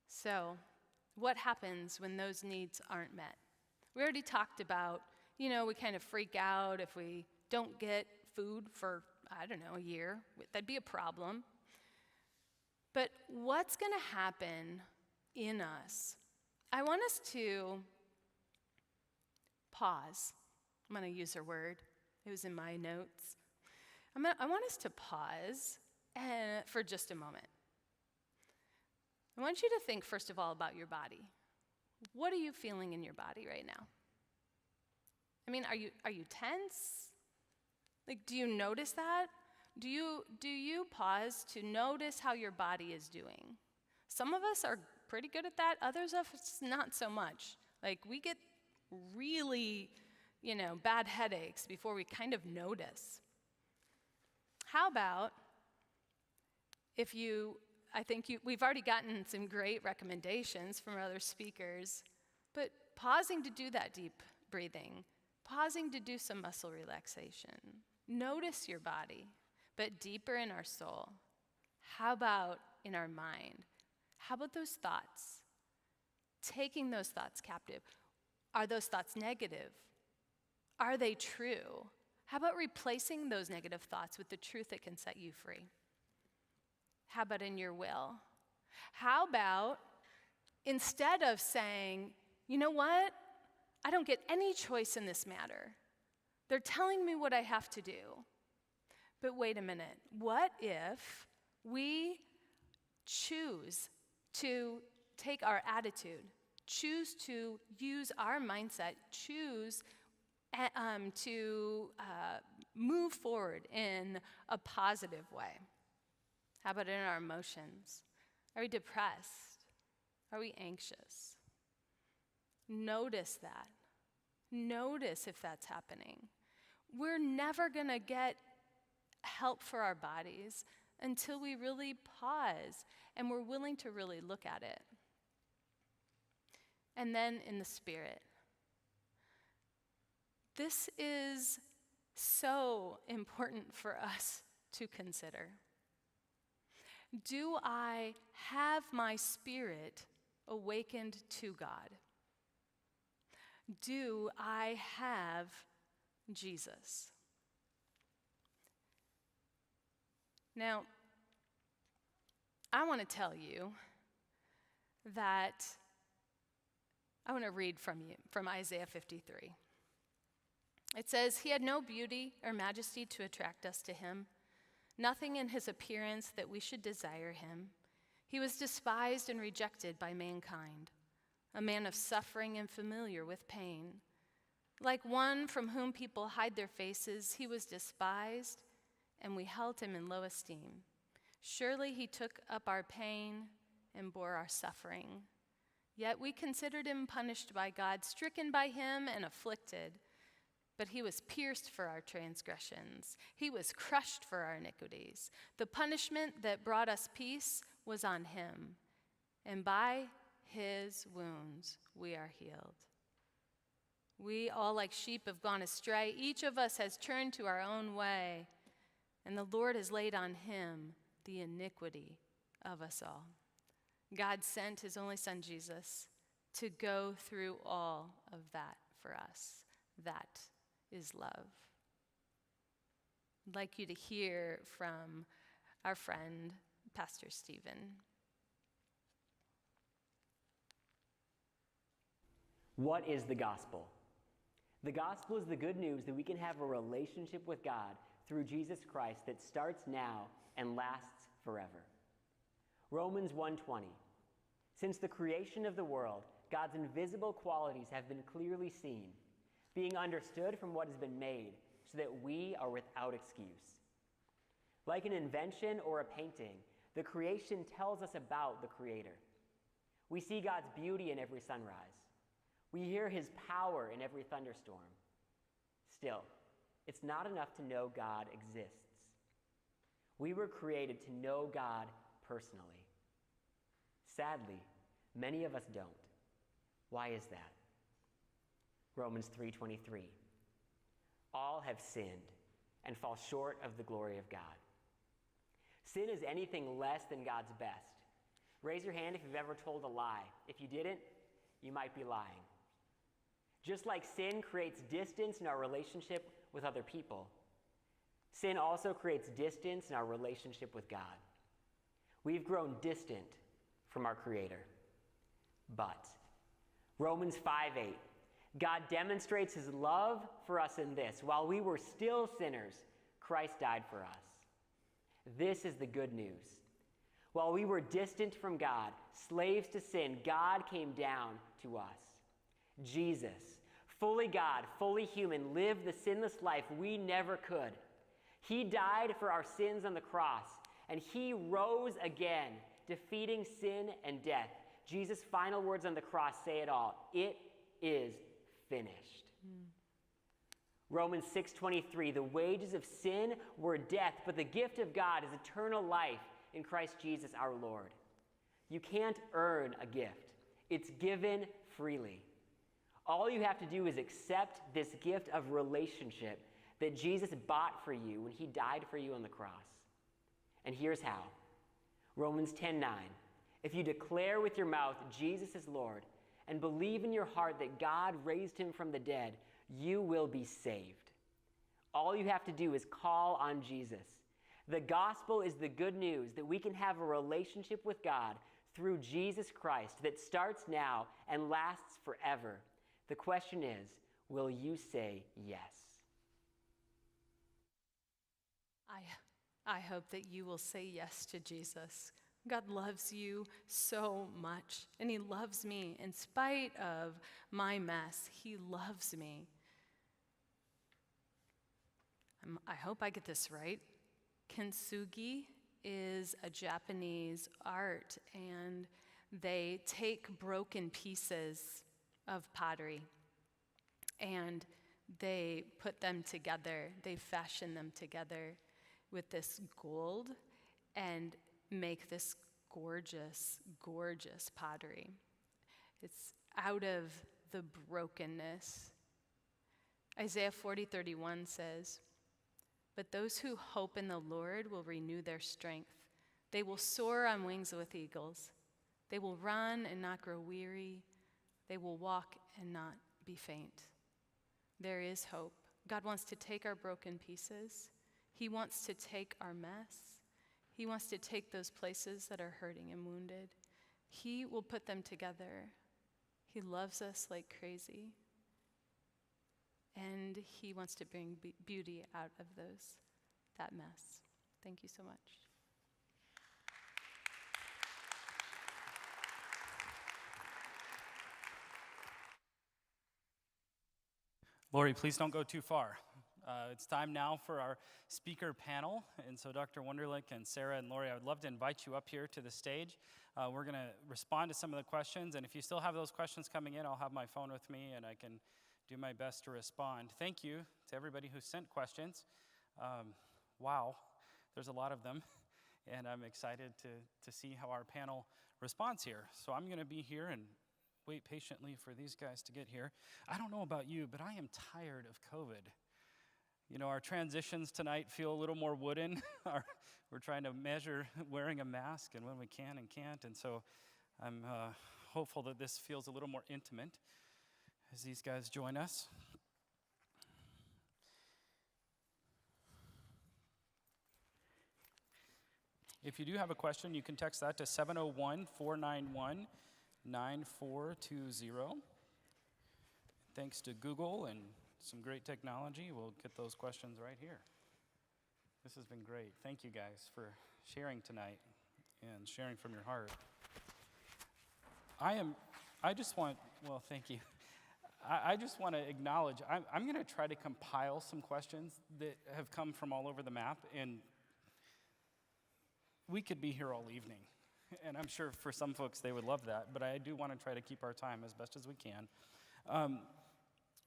So, what happens when those needs aren't met? We already talked about, we kind of freak out if we don't get food for, a year. That'd be a problem. But what's going to happen in us? I want us to pause. I'm going to use her word. It was in my notes. I want us to pause for just a moment. I want you to think, first of all, about your body. What are you feeling in your body right now? Are you tense? Do you notice that? Do you pause to notice how your body is doing? Some of us are pretty good at that. Others of us not so much. We get really, bad headaches before we kind of notice. How about we've already gotten some great recommendations from other speakers, but pausing to do that deep breathing, pausing to do some muscle relaxation. Notice your body, but deeper in our soul. How about in our mind? How about those thoughts? Taking those thoughts captive. Are those thoughts negative? Are they true? How about replacing those negative thoughts with the truth that can set you free? How about in your will? How about instead of saying, you know what? I don't get any choice in this matter. They're telling me what I have to do. But wait a minute. What if we choose to take our attitude, choose to use our mindset, choose to move forward in a positive way? How about in our emotions? Are we depressed? Are we anxious? Notice that. Notice if that's happening. We're never going to get help for our bodies until we really pause and we're willing to really look at it. And then in the spirit. This is so important for us to consider. Do I have my spirit awakened to God? Do I have Jesus? Now, I want to tell you that I want to read from Isaiah 53. It says, "He had no beauty or majesty to attract us to him, nothing in his appearance that we should desire him. He was despised and rejected by mankind, a man of suffering and familiar with pain. Like one from whom people hide their faces, he was despised, and we held him in low esteem. Surely he took up our pain and bore our suffering. Yet we considered him punished by God, stricken by him and afflicted. But he was pierced for our transgressions. He was crushed for our iniquities. The punishment that brought us peace was on him, and by his wounds we are healed. We all like sheep have gone astray. Each of us has turned to our own way, and the Lord has laid on him the iniquity of us all." God sent his only son, Jesus, to go through all of that for us. That is love. I'd like you to hear from our friend, Pastor Stephen. What is the gospel? The gospel is the good news that we can have a relationship with God through Jesus Christ that starts now and lasts forever. Romans 1:20. "Since the creation of the world, God's invisible qualities have been clearly seen, being understood from what has been made, so that we are without excuse." Like an invention or a painting, the creation tells us about the Creator. We see God's beauty in every sunrise. We hear his power in every thunderstorm. Still, it's not enough to know God exists. We were created to know God personally. Sadly, many of us don't. Why is that? Romans 3:23. All have sinned and fall short of the glory of God. Sin is anything less than God's best. Raise your hand if you've ever told a lie. If you didn't, you might be lying. Just like sin creates distance in our relationship with other people, sin also creates distance in our relationship with God. We've grown distant from our Creator. But Romans 5:8, God demonstrates his love for us in this: while we were still sinners, Christ died for us. This is the good news. While we were distant from God, slaves to sin, God came down to us. Jesus, fully God, fully human, lived the sinless life we never could. He died for our sins on the cross, and he rose again, defeating sin and death. Jesus' final words on the cross say it all: it is finished. Romans 6:23, the wages of sin were death, but the gift of God is eternal life in Christ Jesus our Lord. You can't earn a gift. It's given freely. All you have to do is accept this gift of relationship that Jesus bought for you when he died for you on the cross. And here's how. Romans 10:9, if you declare with your mouth Jesus is Lord and believe in your heart that God raised him from the dead, you will be saved. All you have to do is call on Jesus. The gospel is the good news that we can have a relationship with God through Jesus Christ that starts now and lasts forever. The question is, will you say yes? I hope that you will say yes to Jesus. God loves you so much, and he loves me in spite of my mess. He loves me. I hope I get this right. Kintsugi is a Japanese art, and they take broken pieces of pottery and they put them together. They fashion them together with this gold and make this gorgeous, gorgeous pottery. It's out of the brokenness. Isaiah 40:31 says, but those who hope in the Lord will renew their strength. They will soar on wings with eagles. They will run and not grow weary. They will walk and not be faint. There is hope. God wants to take our broken pieces. He wants to take our mess. He wants to take those places that are hurting and wounded. He will put them together. He loves us like crazy. And he wants to bring beauty out of that mess. Thank you so much. Lori, please don't go too far. It's time now for our speaker panel. And so Dr. Wunderlich and Sarah and Lori, I would love to invite you up here to the stage. We're going to respond to some of the questions. And if you still have those questions coming in, I'll have my phone with me and I can do my best to respond. Thank you to everybody who sent questions. Wow, there's a lot of them. And I'm excited to see how our panel responds here. So I'm going to be here and wait patiently for these guys to get here. I don't know about you, but I am tired of COVID. You know, our transitions tonight feel a little more wooden. We're trying to measure wearing a mask and when we can and can't. And so I'm hopeful that this feels a little more intimate as these guys join us. If you do have a question, you can text that to 701-491-9420. Thanks to Google and some great technology, we'll get those questions right here. This has been great. Thank you guys for sharing tonight and sharing from your heart. Thank you. I just want to acknowledge, I'm going to try to compile some questions that have come from all over the map, and we could be here all evening. And I'm sure for some folks they would love that, but I do want to try to keep our time as best as we can.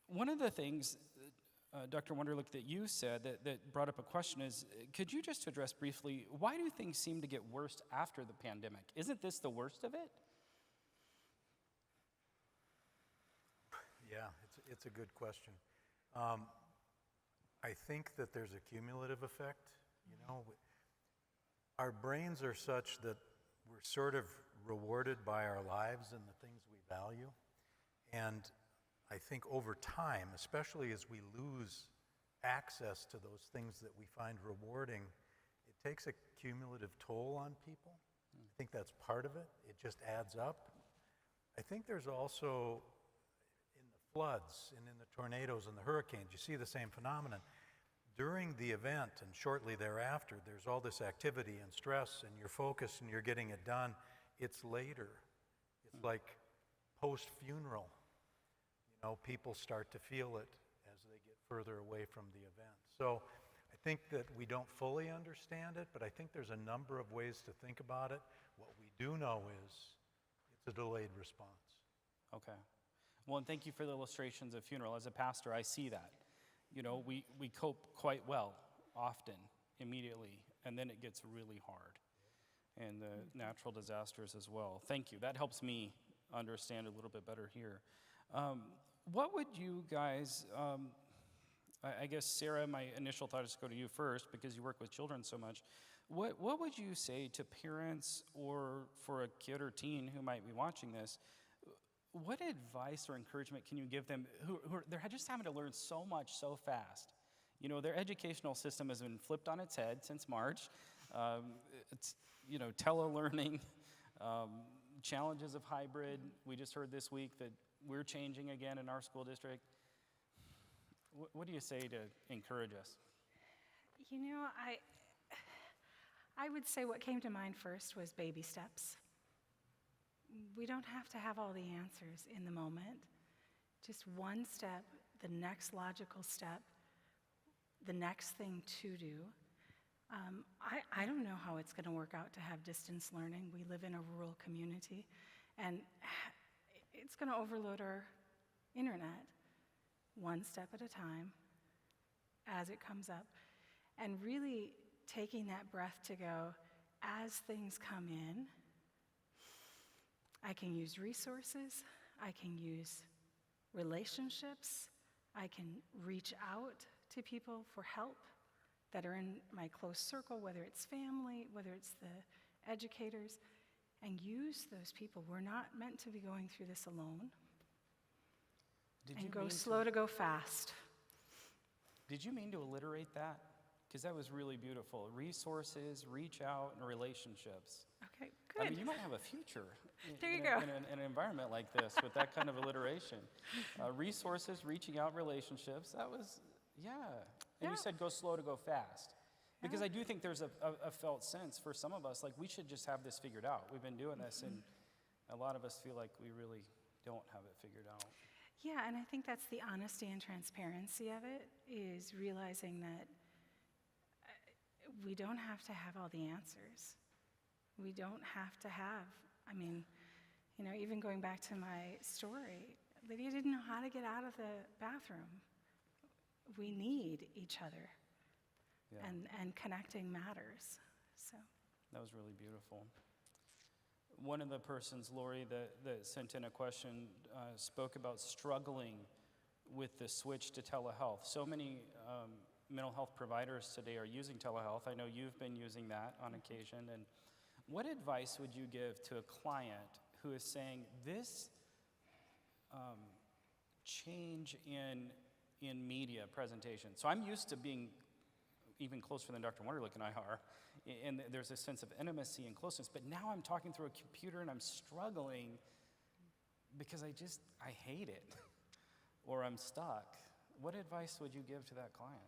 One of the things Dr. Wunderlich, that you said that brought up a question is, could you just address briefly, why do things seem to get worse after the pandemic? Isn't this the worst of it? Yeah, it's a good question. I think that there's a cumulative effect. You know, our brains are such that we're sort of rewarded by our lives and the things we value. And I think over time, especially as we lose access to those things that we find rewarding, it takes a cumulative toll on people. I think that's part of it. It just adds up. I think there's also, in the floods and in the tornadoes and the hurricanes, you see the same phenomenon. During the event and shortly thereafter, there's all this activity and stress, and you're focused and you're getting it done. It's later. It's like post-funeral. You know, people start to feel it as they get further away from the event. So I think that we don't fully understand it, but I think there's a number of ways to think about it. What we do know is it's a delayed response. Okay. Well, and thank you for the illustrations of funeral. As a pastor, I see that. You know, we cope quite well, often, immediately, and then it gets really hard. And the natural disasters as well. Thank you. That helps me understand a little bit better here. What would you guys, I guess, Sarah, my initial thought is to go to you first because you work with children so much. What would you say to parents or for a kid or teen who might be watching this? What advice or encouragement can you give them they're just having to learn so much so fast? You know, their educational system has been flipped on its head since March. It's, you know, telelearning, challenges of hybrid. We just heard this week that we're changing again in our school district. What do you say to encourage us? You know, I would say what came to mind first was baby steps. We don't have to have all the answers in the moment. Just one step, the next logical step, the next thing to do. I don't know how it's going to work out to have distance learning. We live in a rural community, and it's going to overload our internet one step at a time as it comes up. And really taking that breath to go, as things come in, I can use resources, I can use relationships, I can reach out to people for help that are in my close circle, whether it's family, whether it's the educators, and use those people. We're not meant to be going through this alone. And go slow to go fast. Did you mean to alliterate that? Because that was really beautiful. Resources, reach out, and relationships. Okay, good. I mean, you might have a future there you go. In an environment like this with that kind of alliteration. Resources, reaching out, relationships. That was, yeah. And you said go slow to go fast. Because I do think there's a felt sense for some of us, like we should just have this figured out. We've been doing this, and a lot of us feel like we really don't have it figured out. Yeah, and I think that's the honesty and transparency of it, is realizing that we don't have to have all the answers. We don't have to have, I mean, you know, even going back to my story, Lydia didn't know how to get out of the bathroom. We need each other, and connecting matters, so. That was really beautiful. One of the persons, Lori, that sent in a question spoke about struggling with the switch to telehealth. So many mental health providers today are using telehealth. I know you've been using that on occasion. And what advice would you give to a client who is saying this change in media presentation? So I'm used to being even closer than Dr. Wunderlich and I are, and there's a sense of intimacy and closeness, but now I'm talking through a computer and I'm struggling because I hate it, or I'm stuck. What advice would you give to that client?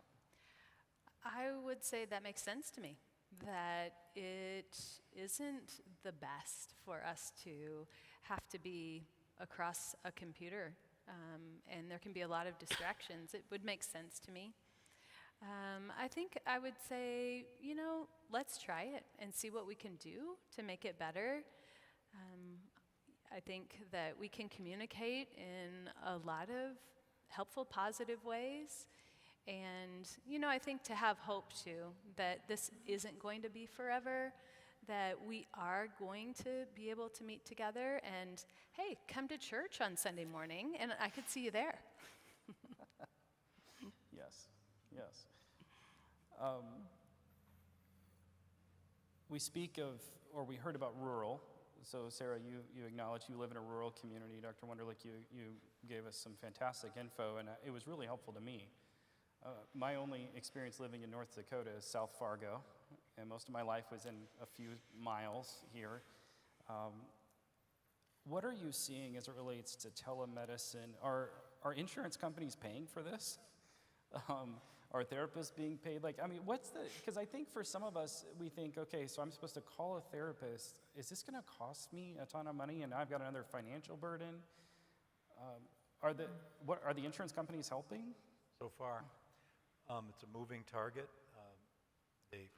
I would say that makes sense to me, that it isn't the best for us to have to be across a computer, and there can be a lot of distractions. It would make sense to me. I think I would say, you know, let's try it and see what we can do to make it better. I think that we can communicate in a lot of helpful, positive ways. And, I think to have hope too, that this isn't going to be forever, that we are going to be able to meet together and, hey, come to church on Sunday morning and I could see you there. Yes. We speak of, or we heard about rural. So Sarah, you acknowledge you live in a rural community. Dr. Wunderlich, you gave us some fantastic info, and it was really helpful to me. My only experience living in North Dakota is South Fargo, and most of my life was in a few miles here. What are you seeing as it relates to telemedicine? Are insurance companies paying for this? Are therapists being paid? Because I think for some of us, we think, okay, so I'm supposed to call a therapist. Is this going to cost me a ton of money and I've got another financial burden? Are the insurance companies helping? So far, it's a moving target. They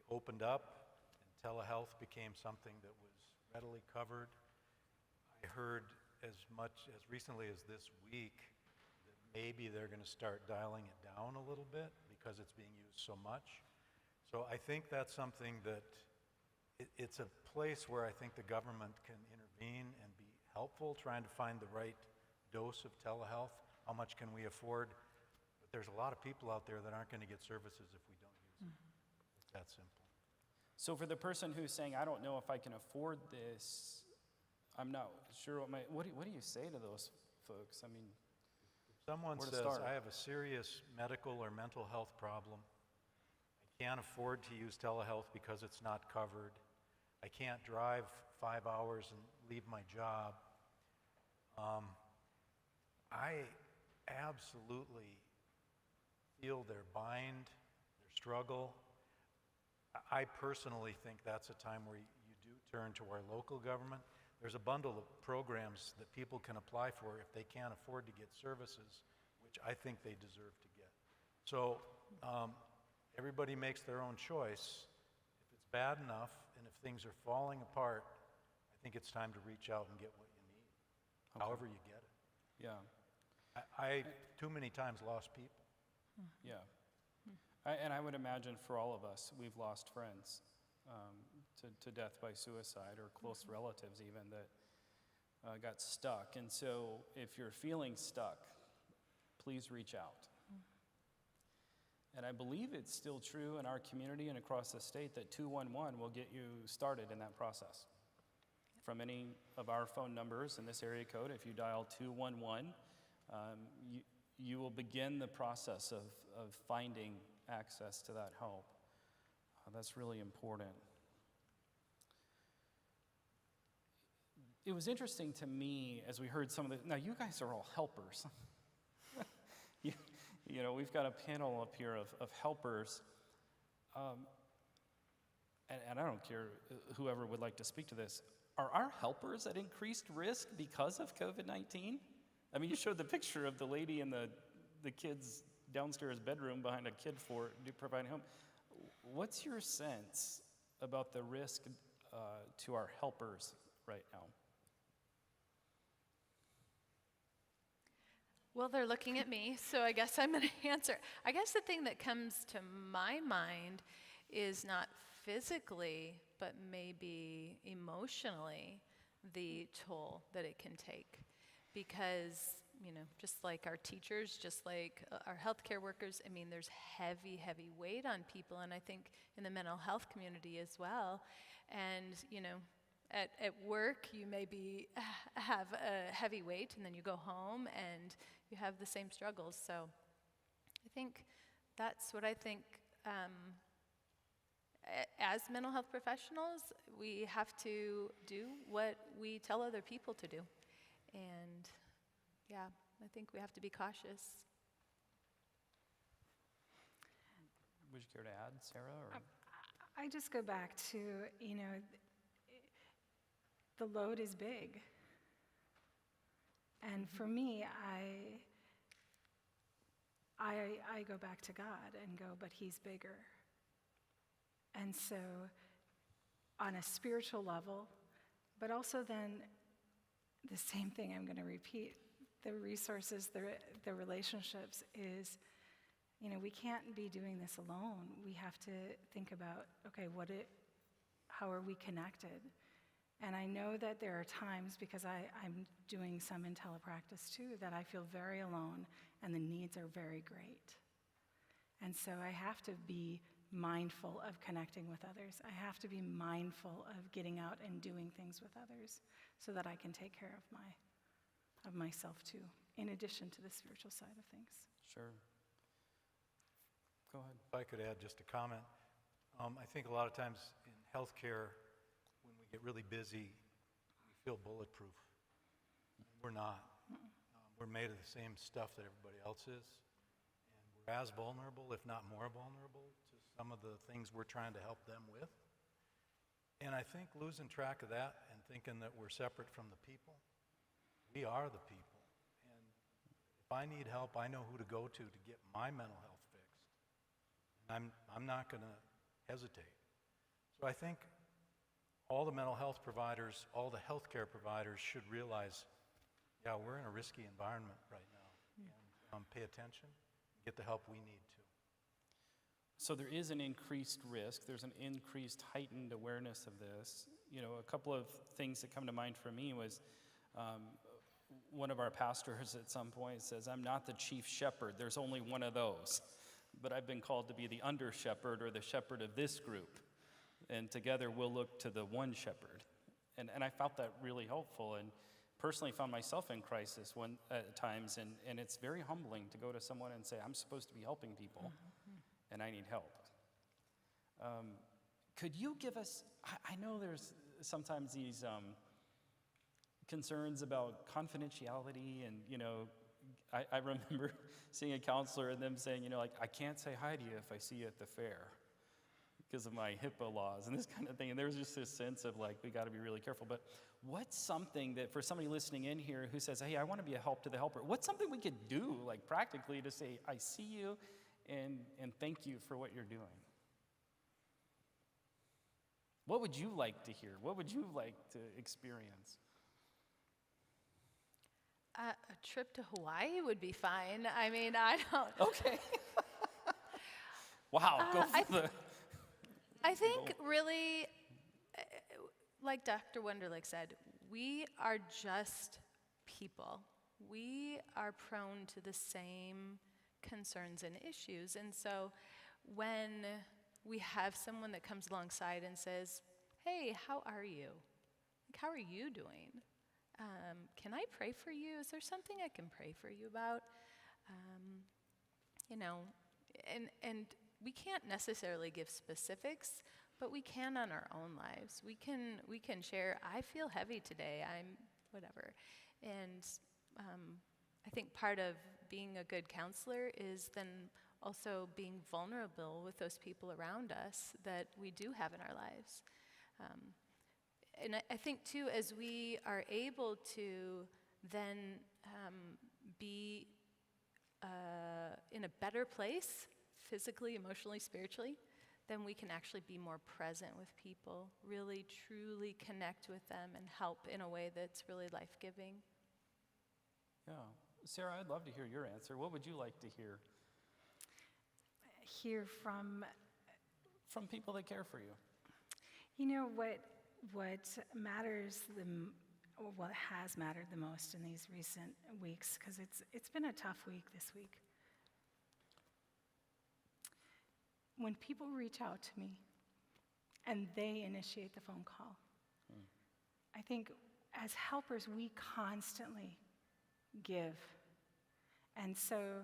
opened up and telehealth became something that was readily covered. I heard as recently as this week maybe they're going to start dialing it down a little bit because it's being used so much. So I think that's something that it's a place where I think the government can intervene and be helpful, trying to find the right dose of telehealth. How much can we afford? But there's a lot of people out there that aren't going to get services if we don't use them. It's that simple. So for the person who's saying, I don't know if I can afford this, I'm not sure what do you say to those folks? I mean, Someone says, I have a serious medical or mental health problem. I can't afford to use telehealth because it's not covered. I can't drive 5 hours and leave my job. I absolutely feel their bind, their struggle. I personally think that's a time where you do turn to our local government. There's a bundle of programs that people can apply for if they can't afford to get services, which I think they deserve to get. So everybody makes their own choice. If it's bad enough and if things are falling apart, I think it's time to reach out and get what you need, however you get it. Yeah. I too many times lost people. Yeah. And I would imagine for all of us, we've lost friends to death by suicide or close relatives even that got stuck. And so if you're feeling stuck, please reach out. And I believe it's still true in our community and across the state that 211 will get you started in that process. From any of our phone numbers in this area code, if you dial 211, you will begin the process of finding access to that help. That's really important. It was interesting to me as we heard some of the, now you guys are all helpers. You know, we've got a panel up here of helpers. And I don't care whoever would like to speak to this. Are our helpers at increased risk because of COVID-19? I mean, you showed the picture of the lady in the kid's downstairs bedroom behind a kid for providing home. What's your sense about the risk to our helpers right now? Well, they're looking at me, so I guess I'm going to answer. I guess the thing that comes to my mind is not physically, but maybe emotionally, the toll that it can take. Because, you know, just like our teachers, just like our healthcare workers, I mean, there's heavy, heavy weight on people, and I think in the mental health community as well. And, you know, at work, you maybe have a heavy weight, and then you go home and you have the same struggles. So I think that's what I think. As mental health professionals, we have to do what we tell other people to do. And yeah, I think we have to be cautious. Would you care to add, Sarah? Or? I just go back to, you know, the load is big. And for me, I go back to God and go, but He's bigger. And so on a spiritual level, but also then the same thing I'm going to repeat, the resources, the relationships is We can't be doing this alone. We have to think about, okay, how are we connected? And I know that there are times, because I'm doing some in telepractice too, that I feel very alone and the needs are very great. And so I have to be mindful of connecting with others. I have to be mindful of getting out and doing things with others so that I can take care of myself too, in addition to the spiritual side of things. Sure. Go ahead. If I could add just a comment. I think a lot of times in healthcare, when we get really busy, we feel bulletproof. We're not. We're made of the same stuff that everybody else is. And we're as vulnerable, if not more vulnerable, to some of the things we're trying to help them with. And I think losing track of that and thinking that we're separate from the people, we are the people. And if I need help, I know who to go to get my mental health fixed. And I'm not going to hesitate. So I think all the mental health providers, all the healthcare providers should realize, yeah, we're in a risky environment right now. And pay attention, get the help we need to. So there is an increased risk. There's an increased heightened awareness of this. A couple of things that come to mind for me was one of our pastors at some point says, I'm not the chief shepherd. There's only one of those. But I've been called to be the under shepherd or the shepherd of this group. And together we'll look to the one shepherd. And I felt that really helpful, and personally found myself in crisis at times. And it's very humbling to go to someone and say, I'm supposed to be helping people, and I need help. Could you give us, I know there's sometimes these concerns about confidentiality, and I remember seeing a counselor and them saying, I can't say hi to you if I see you at the fair because of my HIPAA laws and this kind of thing. And there's just this sense of we got to be really careful. But what's something that for somebody listening in here who says, hey, I want to be a help to the helper, what's something we could do practically to say, I see you and thank you for what you're doing? What would you like to hear? What would you like to experience? A trip to Hawaii would be fine. I mean, I don't... Okay. Wow, go for the... I think really, like Dr. Wunderlich said, we are just people. We are prone to the same concerns and issues. And so when we have someone that comes alongside and says, hey, how are you? How are you doing? Can I pray for you? Is there something I can pray for you about? And we can't necessarily give specifics, but we can on our own lives. We can share, I feel heavy today, I'm whatever. And I think part of being a good counselor is then also being vulnerable with those people around us that we do have in our lives. And I think too, as we are able to then be in a better place, physically, emotionally, spiritually, then we can actually be more present with people, really, truly connect with them and help in a way that's really life-giving. Yeah. Sarah, I'd love to hear your answer. What would you like to hear? Hear from people that care for you. What matters what has mattered the most in these recent weeks, because it's been a tough week this week. When people reach out to me and they initiate the phone call, I think as helpers, we constantly give. And so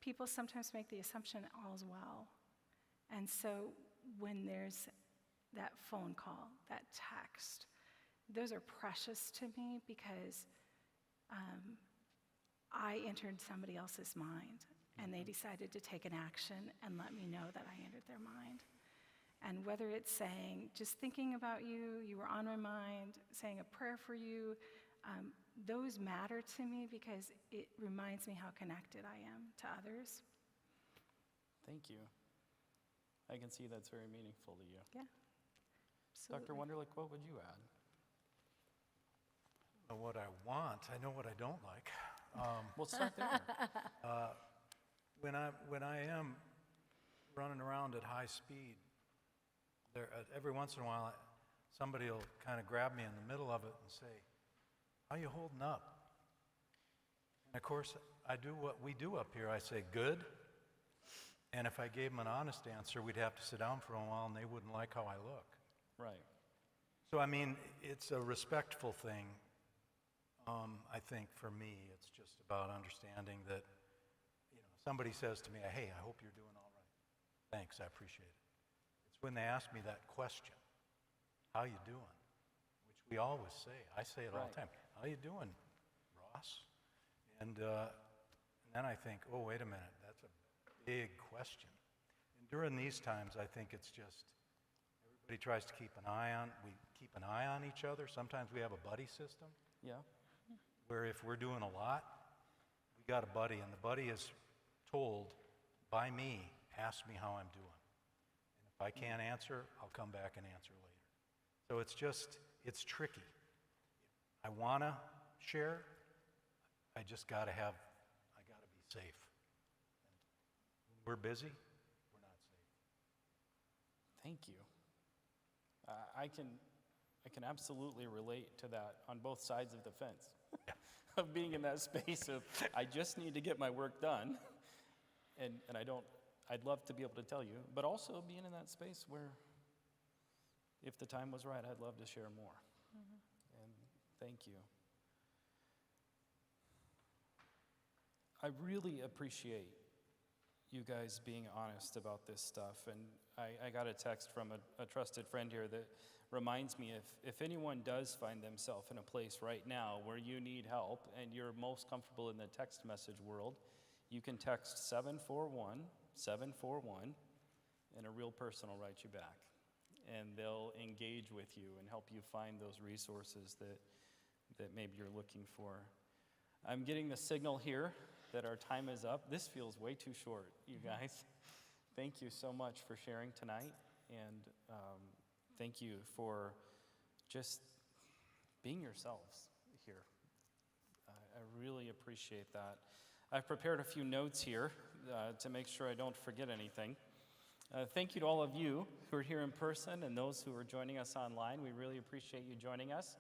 people sometimes make the assumption all's well. And so when there's that phone call, that text, those are precious to me because I entered somebody else's mind and they decided to take an action and let me know that I entered their mind. And whether it's saying, just thinking about you, you were on my mind, saying a prayer for you, those matter to me because it reminds me how connected I am to others. Thank you. I can see that's very meaningful to you. Yeah. Absolutely. Dr. Wunderlich, what would you add? I know what I want. I know what I don't like. We'll start there. when I am running around at high speed, every once in a while, somebody will kind of grab me in the middle of it and say, "How you holding up?" And of course, I do what we do up here. I say, "Good." And if I gave them an honest answer, we'd have to sit down for a while, and they wouldn't like how I look. Right. So, I mean, it's a respectful thing. I think for me, it's just about understanding that, somebody says to me, "Hey, I hope you're doing all right." Thanks, I appreciate it. It's when they ask me that question, "How you doing?" Which we always say. I say it all the time. "How you doing, Ross?" And then I think, oh, wait a minute, that's a big question. And during these times, I think it's just everybody tries to keep an eye on each other. Sometimes we have a buddy system. Yeah. Where if we're doing a lot, we got a buddy, and the buddy is told by me, ask me how I'm doing. And if I can't answer, I'll come back and answer later. So it's tricky. I want to share. I just got to be safe. And when we're busy, we're not safe. Thank you. I can absolutely relate to that on both sides of the fence. Of being in that space of, I just need to get my work done, and I'd love to be able to tell you, but also being in that space where if the time was right, I'd love to share more. Mm-hmm. And thank you. I really appreciate you guys being honest about this stuff, and I got a text from a trusted friend here that reminds me, if anyone does find themselves in a place right now where you need help and you're most comfortable in the text message world, you can text 741-741, and a real person will write you back. And they'll engage with you and help you find those resources that maybe you're looking for. I'm getting the signal here that our time is up. This feels way too short, you guys. Thank you so much for sharing tonight, and thank you for just being yourselves here. I really appreciate that. I've prepared a few notes here to make sure I don't forget anything. Thank you to all of you who are here in person and those who are joining us online. We really appreciate you joining us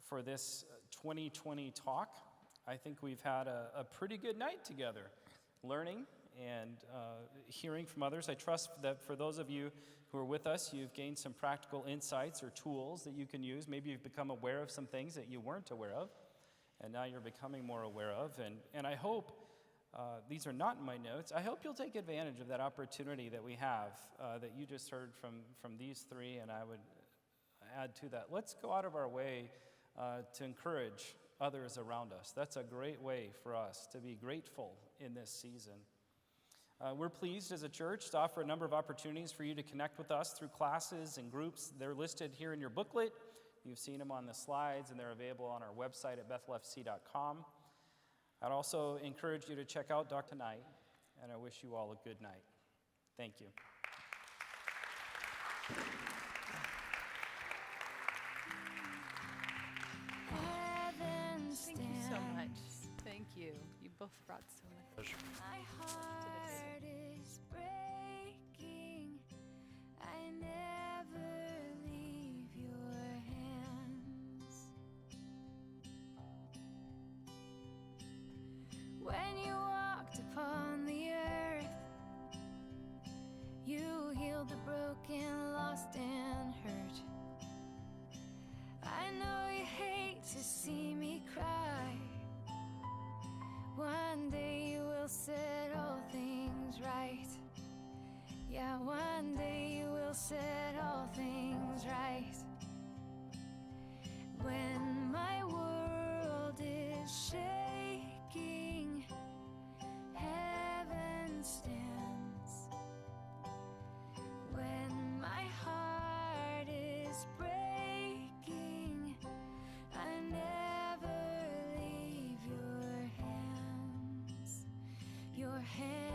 for this 2020 talk. I think we've had a pretty good night together, learning and hearing from others. I trust that for those of you who are with us, you've gained some practical insights or tools that you can use. Maybe you've become aware of some things that you weren't aware of, and now you're becoming more aware of. And I hope, these are not in my notes, I hope you'll take advantage of that opportunity that we have, that you just heard from these three, and I would add to that. Let's go out of our way to encourage others around us. That's a great way for us to be grateful in this season. We're pleased as a church to offer a number of opportunities for you to connect with us through classes and groups. They're listed here in your booklet. You've seen them on the slides, and they're available on our website at bethelfc.com. I'd also encourage you to check out Dr. Tonight, and I wish you all a good night. Thank you. Thank you so much. Thank you. You both brought so much. My heart is breaking. I never leave your hands. When you walked upon the earth, you healed the broken, lost, and hurt. I know you hate to see me cry. One day you will set all things right. Yeah, one day you will set all things right. When my world is shaking, heaven stands. When my heart is breaking, I never leave your hands. Your hands.